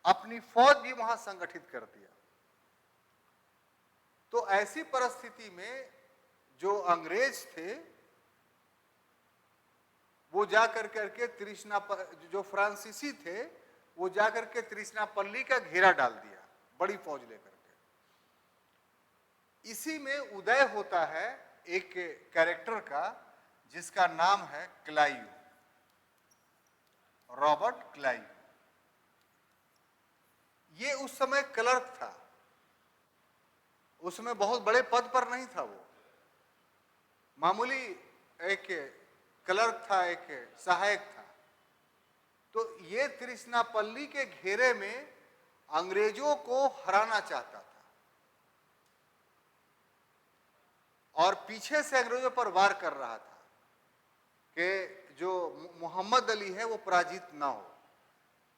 अपनी फौज भी वहां संगठित कर दिया। तो ऐसी परिस्थिति में जो अंग्रेज थे वो जाकर करके जो फ्रांसीसी थे वो जाकर के तिरुचिनापल्ली का घेरा डाल दिया बड़ी फौज लेकर के। इसी में उदय होता है एक कैरेक्टर का जिसका नाम है क्लाइव, रॉबर्ट क्लाइव। ये उस समय क्लर्क था, उसमें बहुत बड़े पद पर नहीं था, वो मामूली एक क्लर्क था, एक सहायक था। तो ये तिरुचिनापल्ली के घेरे में अंग्रेजों को हराना चाहता था और पीछे से अंग्रेजों पर वार कर रहा था कि जो मोहम्मद अली है वो पराजित ना हो।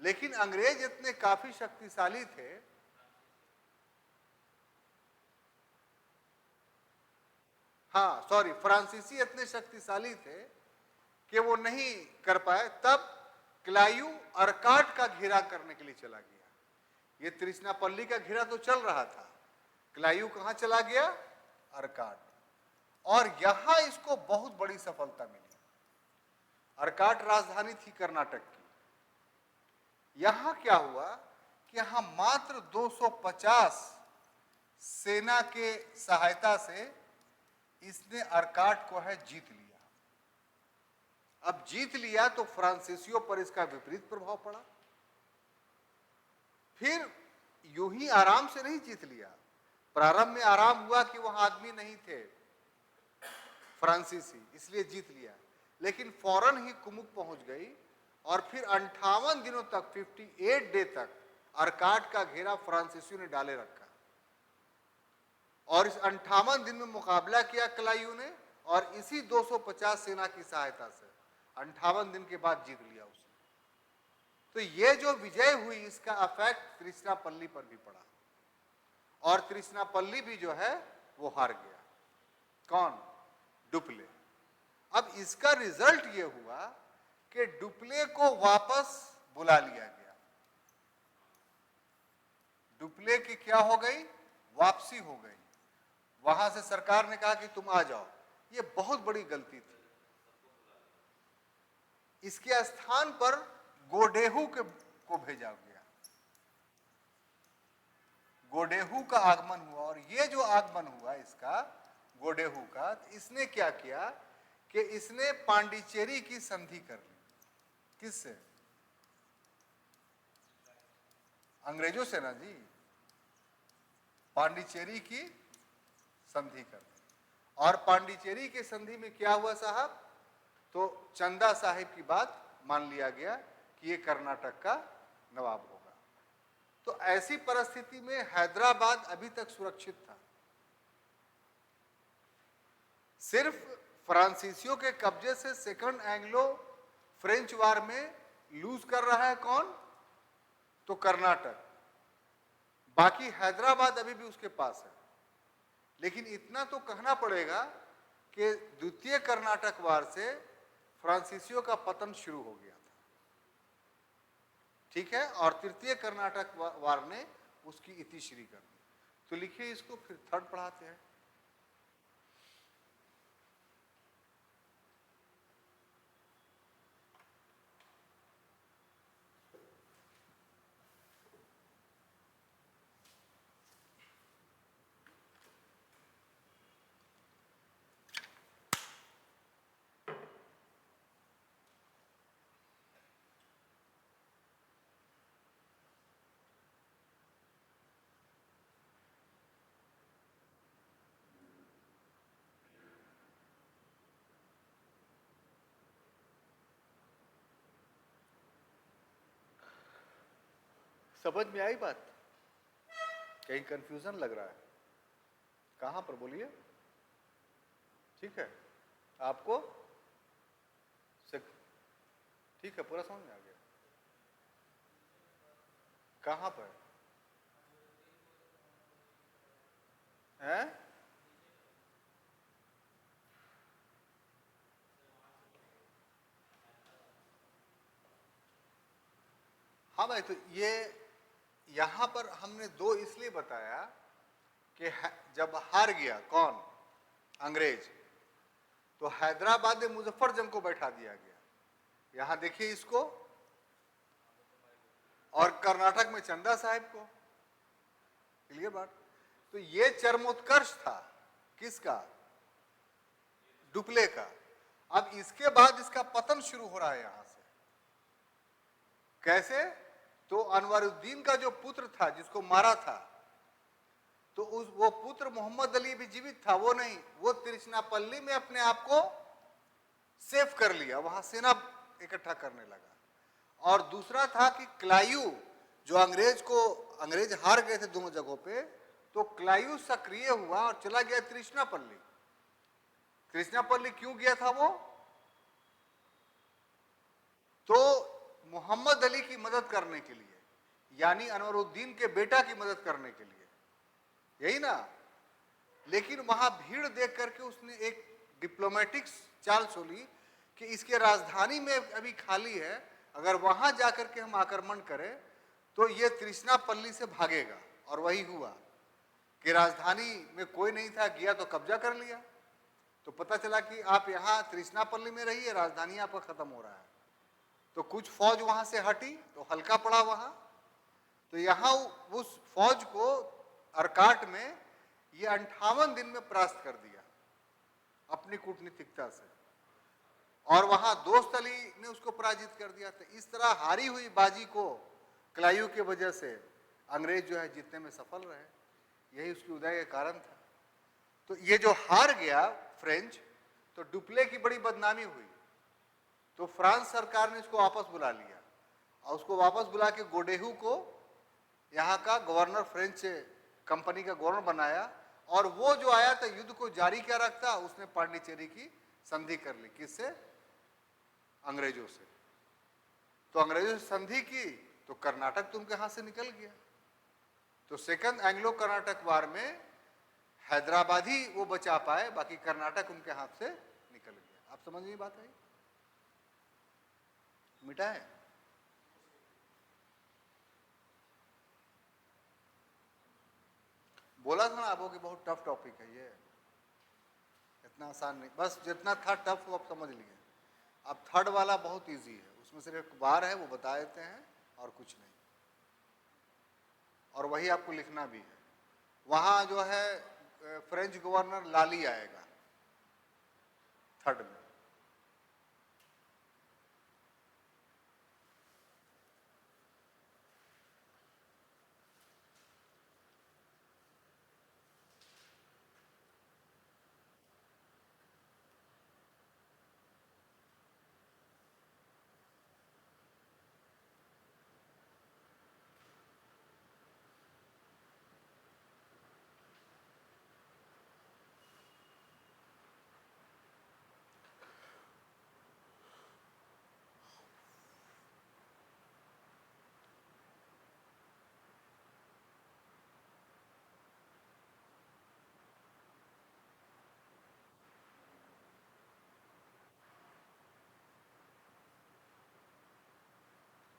लेकिन अंग्रेज इतने काफी शक्तिशाली थे, हाँ सॉरी, फ्रांसीसी इतने शक्तिशाली थे कि वो नहीं कर पाए। तब क्लाइव अर्काट का घेरा करने के लिए चला गया। ये तिरुचिनापल्ली का घेरा तो चल रहा था, क्लाइव कहां चला गया? अर्काट। और यहां इसको बहुत बड़ी सफलता मिली। अर्काट राजधानी थी कर्नाटक की। यहां क्या हुआ कि यहां मात्र 250 सेना के सहायता से इसने अर्काट को है जीत लिया। अब जीत लिया तो फ्रांसीसियों पर इसका विपरीत प्रभाव पड़ा। फिर यूं ही आराम से नहीं जीत लिया। प्रारंभ में आराम हुआ कि वहां आदमी नहीं थे फ्रांसीसी, इसलिए जीत लिया, लेकिन फौरन ही कुमुक पहुंच गई और फिर 58 दिनों तक, 58 डे तक अर्काट का घेरा फ्रांसीसियों ने डाले रखा। और इस 58 दिन में मुकाबला किया क्लाइव ने, और इसी 250 सेना की सहायता से 58 दिन के बाद जीत लिया उसने। तो ये जो विजय हुई इसका इफेक्ट तिरुचिनापल्ली पर भी पड़ा, और तिरुचिनापल्ली भी जो है वो हार गया। कौन? डुप्ले। अब इसका रिजल्ट ये हुआ कि डुप्ले को वापस बुला लिया गया। डुप्ले की क्या हो गई? वापसी हो गई। वहां से सरकार ने कहा कि तुम आ जाओ। ये बहुत बड़ी गलती थी। इसके स्थान पर गोडेहू को भेजा गया। गोडेहू का आगमन हुआ, और ये जो आगमन हुआ इसका, गोडेहू का, इसने क्या किया कि इसने पांडिचेरी की संधि कर ली। किससे? अंग्रेजों से ना जी, पांडिचेरी की संधि कर दी। और पांडिचेरी के संधि में क्या हुआ साहब? तो चंदा साहिब की बात मान लिया गया कि ये कर्नाटक का नवाब होगा। तो ऐसी परिस्थिति में हैदराबाद अभी तक सुरक्षित था। सिर्फ फ्रांसीसियों के कब्जे से सेकंड एंग्लो फ्रेंच वार में लूज कर रहा है कौन? तो कर्नाटक। बाकी हैदराबाद अभी भी उसके पास है। लेकिन इतना तो कहना पड़ेगा कि द्वितीय कर्नाटक वार से फ्रांसीसियों का पतन शुरू हो गया था, ठीक है, और तृतीय कर्नाटक वार ने उसकी इतिश्री कर दी। तो लिखिए इसको, फिर थर्ड पढ़ाते हैं। समझ में आई बात? कहीं कंफ्यूजन लग रहा है? कहां पर बोलिए? ठीक है, आपको ठीक है, पूरा समझ में आ गया। कहां पर है? हाँ भाई, तो ये यहां पर हमने दो इसलिए बताया कि जब हार गया कौन? अंग्रेज, तो हैदराबाद में मुजफ्फर जंग को बैठा दिया गया। यहां देखिए इसको, और कर्नाटक में चंदा साहब को। क्लियर बात? तो ये चरमोत्कर्ष था किसका? डुप्ले का। अब इसके बाद इसका पतन शुरू हो रहा है यहां से। कैसे? तो अनवरुद्दीन का जो पुत्र था जिसको मारा था, तो वो पुत्र मोहम्मद अली भी जीवित था, वो नहीं, वो तिरुचिरापल्ली में अपने आप को सेफ कर लिया, वहां सेना इकट्ठा करने लगा। और दूसरा था कि क्लायू, जो अंग्रेज हार गए थे दोनों जगहों पे, तो क्लायू सक्रिय हुआ और चला गया तिरुचिरापल्ली। तिरुचिरापल्ली क्यों गया था वो? तो मोहम्मद अली की मदद करने के लिए, यानी अनवरुद्दीन के बेटा की मदद करने के लिए, यही ना। लेकिन वहां भीड़ देख करके उसने एक डिप्लोमेटिक चाल चली कि इसके राजधानी में अभी खाली है, अगर वहां जाकर के हम आक्रमण करें तो ये तिरुचिरापल्ली से भागेगा। और वही हुआ कि राजधानी में कोई नहीं था, गया तो कब्जा कर लिया। तो पता चला कि आप यहाँ तिरुचिरापल्ली में रहिए, राजधानी आपका खत्म हो रहा है। तो कुछ फौज वहां से हटी तो हल्का पड़ा वहां। तो यहां उस फौज को अर्काट में ये 58 दिन में परास्त कर दिया अपनी कूटनीतिकता से, और वहां दोस्त अली ने उसको पराजित कर दिया था। इस तरह हारी हुई बाजी को क्लायू की वजह से अंग्रेज जो है जीतने में सफल रहे, यही उसकी उदय का कारण था। तो ये जो हार गया फ्रेंच, तो डुप्ले की बड़ी बदनामी हुई। तो फ्रांस सरकार ने इसको वापस बुला लिया, और उसको वापस बुला के गोडेहू को यहाँ का गवर्नर, फ्रेंच कंपनी का गवर्नर बनाया। और वो जो आया था युद्ध को जारी क्या रखता, उसने पांडिचेरी की संधि कर ली। किससे? अंग्रेजों से। तो अंग्रेजों से संधि की तो कर्नाटक तो उनके हाथ से निकल गया। तो सेकंड एंग्लो कर्नाटक वार में हैदराबाद ही वो बचा पाए, बाकी कर्नाटक उनके हाथ से निकल गया। आप समझ में बात आई? मिटा है? बोला था ना आपको कि बहुत टफ टॉपिक है ये, इतना आसान नहीं। बस जितना था टफ वो आप समझ लिए। अब थर्ड वाला बहुत इजी है, उसमें सिर्फ एक बार है, वो बता देते हैं और कुछ नहीं, और वही आपको लिखना भी है। वहां जो है फ्रेंच गवर्नर लाली आएगा थर्ड में।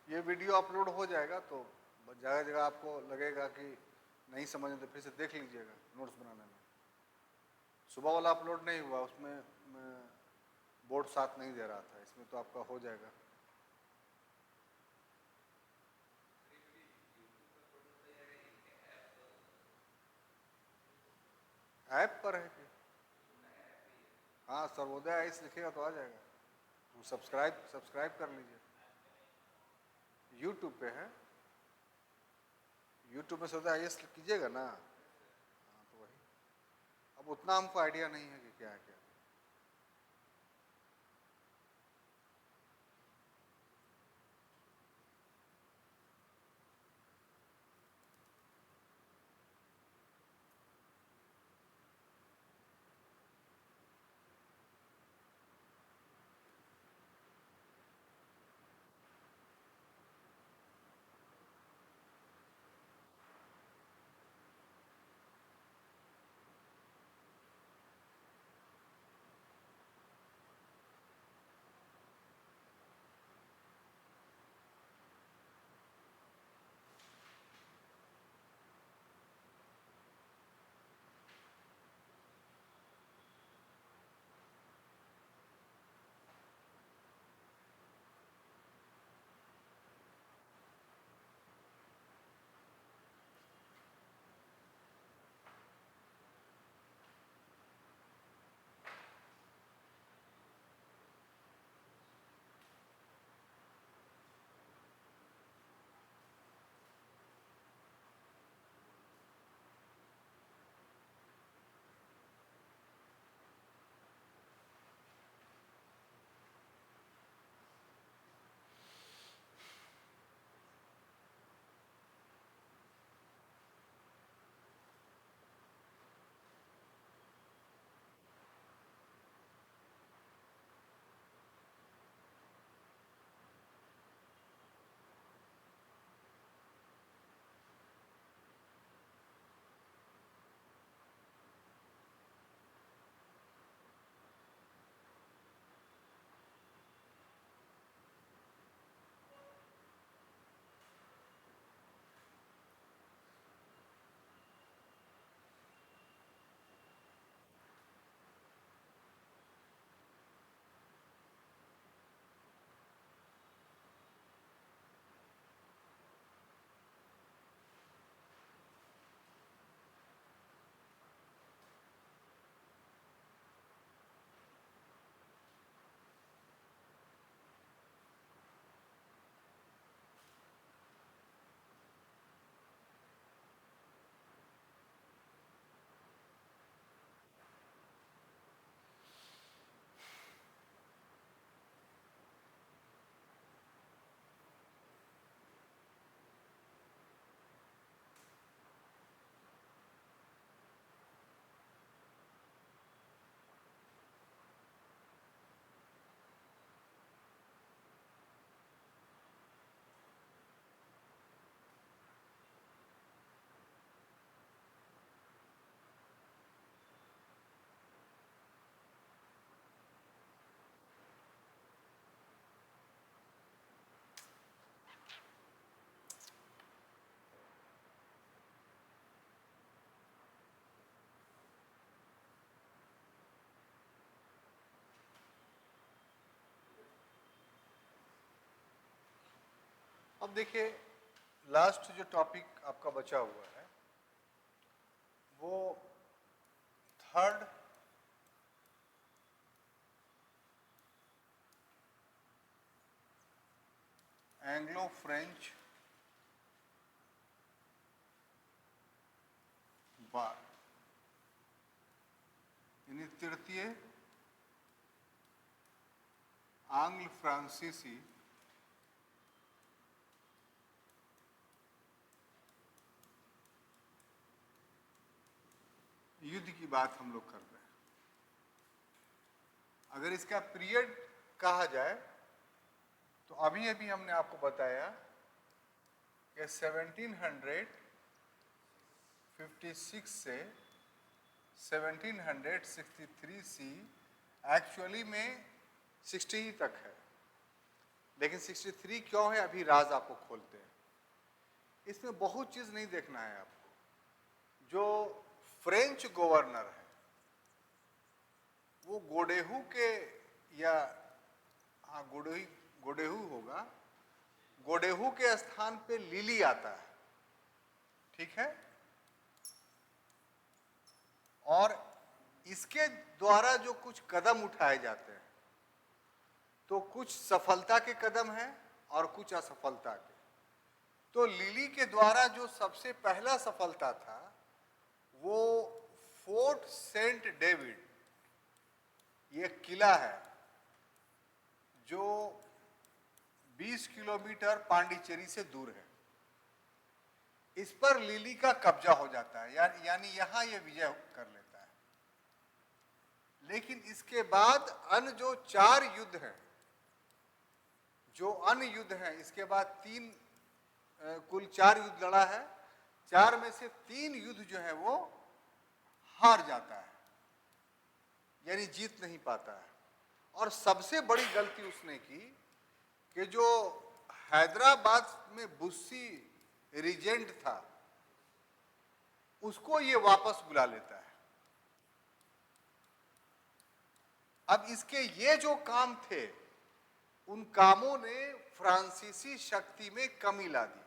ये वीडियो अपलोड हो जाएगा, तो जगह जगह आपको लगेगा कि नहीं समझ तो फिर से देख लीजिएगा नोट्स बनाने में। सुबह वाला अपलोड नहीं हुआ, उसमें बोर्ड साथ नहीं दे रहा था, इसमें तो आपका हो जाएगा। ऐप पर है कि? हाँ, सर्वोदय आइस लिखेगा तो आ जाएगा। तो सब्सक्राइब कर लीजिए। यूट्यूब पे है, यूट्यूब में सर्वोदय आइस कीजिएगा ना। हाँ, तो वही। अब उतना हमको आइडिया नहीं है कि क्या है क्या। अब देखिए, लास्ट जो टॉपिक आपका बचा हुआ है वो थर्ड एंग्लो फ्रेंच वार, यानी तृतीय आंग्ल फ्रांसीसी युद्ध की बात हम लोग कर रहे हैं। अगर इसका पीरियड कहा जाए तो अभी अभी हमने आपको बताया कि 1756 से 1763 सी एक्चुअली में 60 ही तक है, लेकिन 63 क्यों है अभी राज आपको खोलते हैं। इसमें बहुत चीज नहीं देखना है आपको। जो फ्रेंच गवर्नर है वो गोडेहू के, या हाँ गोडेहू होगा, गोडेहू के स्थान पे लिली आता है, ठीक है। और इसके द्वारा जो कुछ कदम उठाए जाते हैं तो कुछ सफलता के कदम हैं और कुछ असफलता के। तो लिली के द्वारा जो सबसे पहला सफलता था वो फोर्ट सेंट डेविड, ये किला है जो 20 किलोमीटर पांडिचेरी से दूर है। इस पर लिली का कब्जा हो जाता है, यानी यहां ये विजय कर लेता है। लेकिन इसके बाद अन्य जो 4 युद्ध हैं, जो अन्य युद्ध हैं, इसके बाद कुल 4 युद्ध लड़ा है। 4 में से 3 युद्ध जो है वो हार जाता है, यानी जीत नहीं पाता है। और सबसे बड़ी गलती उसने की कि जो हैदराबाद में बुस्सी रीजेंट था उसको ये वापस बुला लेता है। अब इसके ये जो काम थे उन कामों ने फ्रांसीसी शक्ति में कमी ला दी।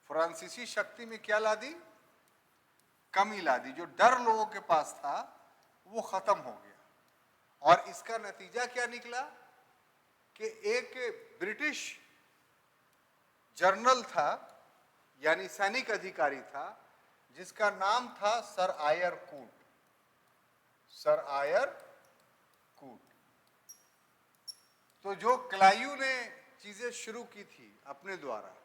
फ्रांसीसी शक्ति में क्या ला दी? कमी ला दी। जो डर लोगों के पास था वो खत्म हो गया। और इसका नतीजा क्या निकला कि एक ब्रिटिश जर्नल था, यानी सैनिक अधिकारी था, जिसका नाम था सर आयर कूट। सर आयर कूट। तो जो क्लाइव ने चीजें शुरू की थी अपने द्वारा,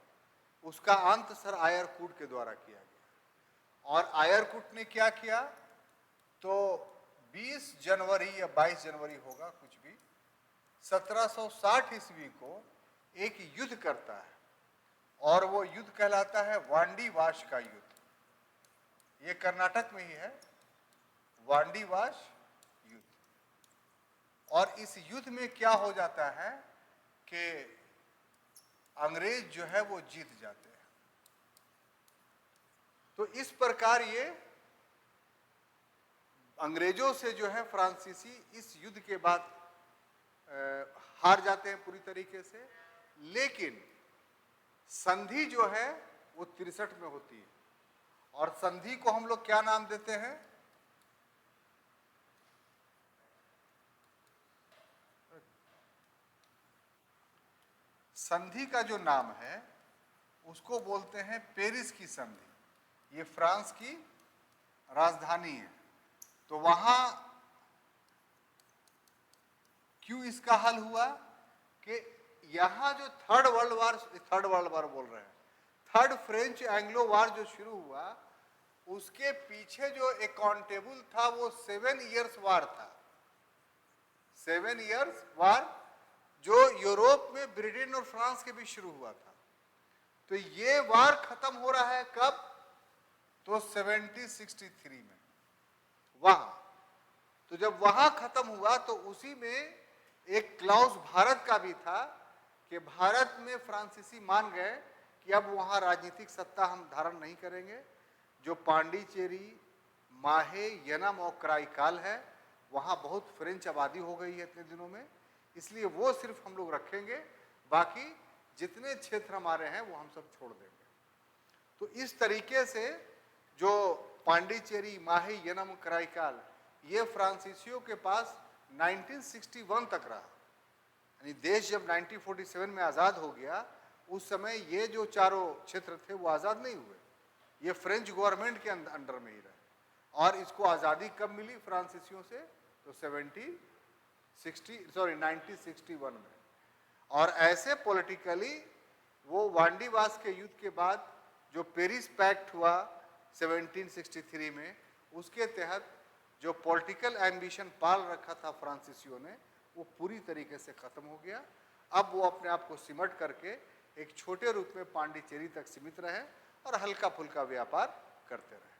उसका अंत सर आयर कूट के द्वारा किया गया। और आयर कूट ने क्या किया, तो 20 जनवरी या 22 जनवरी होगा कुछ भी, 1760 ईस्वी को एक युद्ध करता है और वो युद्ध कहलाता है वांडीवाश का युद्ध। ये कर्नाटक में ही है, वांडीवाश युद्ध। और इस युद्ध में क्या हो जाता है कि अंग्रेज जो है वो जीत जाते हैं। तो इस प्रकार ये अंग्रेजों से जो है फ्रांसीसी इस युद्ध के बाद हार जाते हैं पूरी तरीके से। लेकिन संधि जो है वो 63 में होती है। और संधि को हम लोग क्या नाम देते हैं? संधि का जो नाम है उसको बोलते हैं पेरिस की संधि। ये फ्रांस की राजधानी है। तो वहां क्यों इसका हल हुआ कि यहां जो थर्ड वर्ल्ड वार बोल रहे हैं, थर्ड फ्रेंच एंग्लो वार जो शुरू हुआ, उसके पीछे जो अकाउंटेबल था वो 7 इयर्स वार था। 7 इयर्स वार जो यूरोप में ब्रिटेन और फ्रांस के बीच शुरू हुआ था। तो ये वार खत्म हो रहा है कब? तो 1763 में वहां। तो जब वहां खत्म हुआ तो उसी में एक क्लाउज भारत का भी था कि भारत में फ्रांसीसी मान गए कि अब वहां राजनीतिक सत्ता हम धारण नहीं करेंगे। जो पांडिचेरी, माहे, यनम और कराईकाल है, वहां बहुत फ्रेंच आबादी हो गई है इतने दिनों में, इसलिए वो सिर्फ हम लोग रखेंगे, बाकी जितने क्षेत्र हमारे हैं वो हम सब छोड़ देंगे। तो इस तरीके से जो पांडिचेरी, माही, यनम, कराईकाल, ये फ्रांसीसियों के पास 1961 तक रहा। यानी देश जब 1947 में आज़ाद हो गया, उस समय ये जो चारों क्षेत्र थे वो आज़ाद नहीं हुए, ये फ्रेंच गवर्नमेंट के अंडर में ही रहे। और इसको आज़ादी कब मिली फ्रांसीसियों से? तो 1961 में। और ऐसे पॉलिटिकली वो वांडीवास के युद्ध के बाद जो पेरिस पैक्ट हुआ 1763 में, उसके तहत जो पॉलिटिकल एम्बिशन पाल रखा था फ्रांसीसियों ने, वो पूरी तरीके से खत्म हो गया। अब वो अपने आप को सिमट करके एक छोटे रूप में पांडिचेरी तक सीमित रहे और हल्का फुल्का व्यापार करते रहे।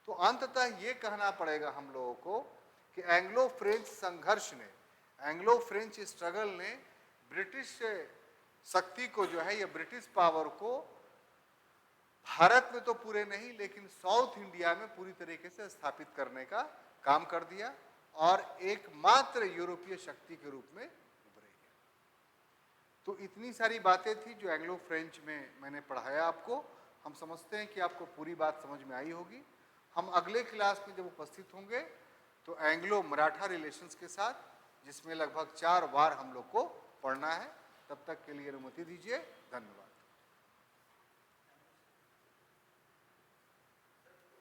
तो अंततः ये कहना पड़ेगा हम लोगों को कि एंग्लो फ्रेंच संघर्ष ने, एंग्लो फ्रेंच स्ट्रगल ने ब्रिटिश शक्ति को जो है, ये ब्रिटिश पावर को भारत में तो पूरे नहीं लेकिन साउथ इंडिया में पूरी तरीके से स्थापित करने का काम कर दिया और एकमात्र यूरोपीय शक्ति के रूप में उभरेगी। तो इतनी सारी बातें थी जो एंग्लो फ्रेंच में मैंने पढ़ाया आपको। हम समझते हैं कि आपको पूरी बात समझ में आई होगी। हम अगले क्लास में जब उपस्थित होंगे तो एंग्लो मराठा रिलेशंस के साथ, जिसमें लगभग 4 बार हम लोग को पढ़ना है। तब तक के लिए अनुमति दीजिए। धन्यवाद।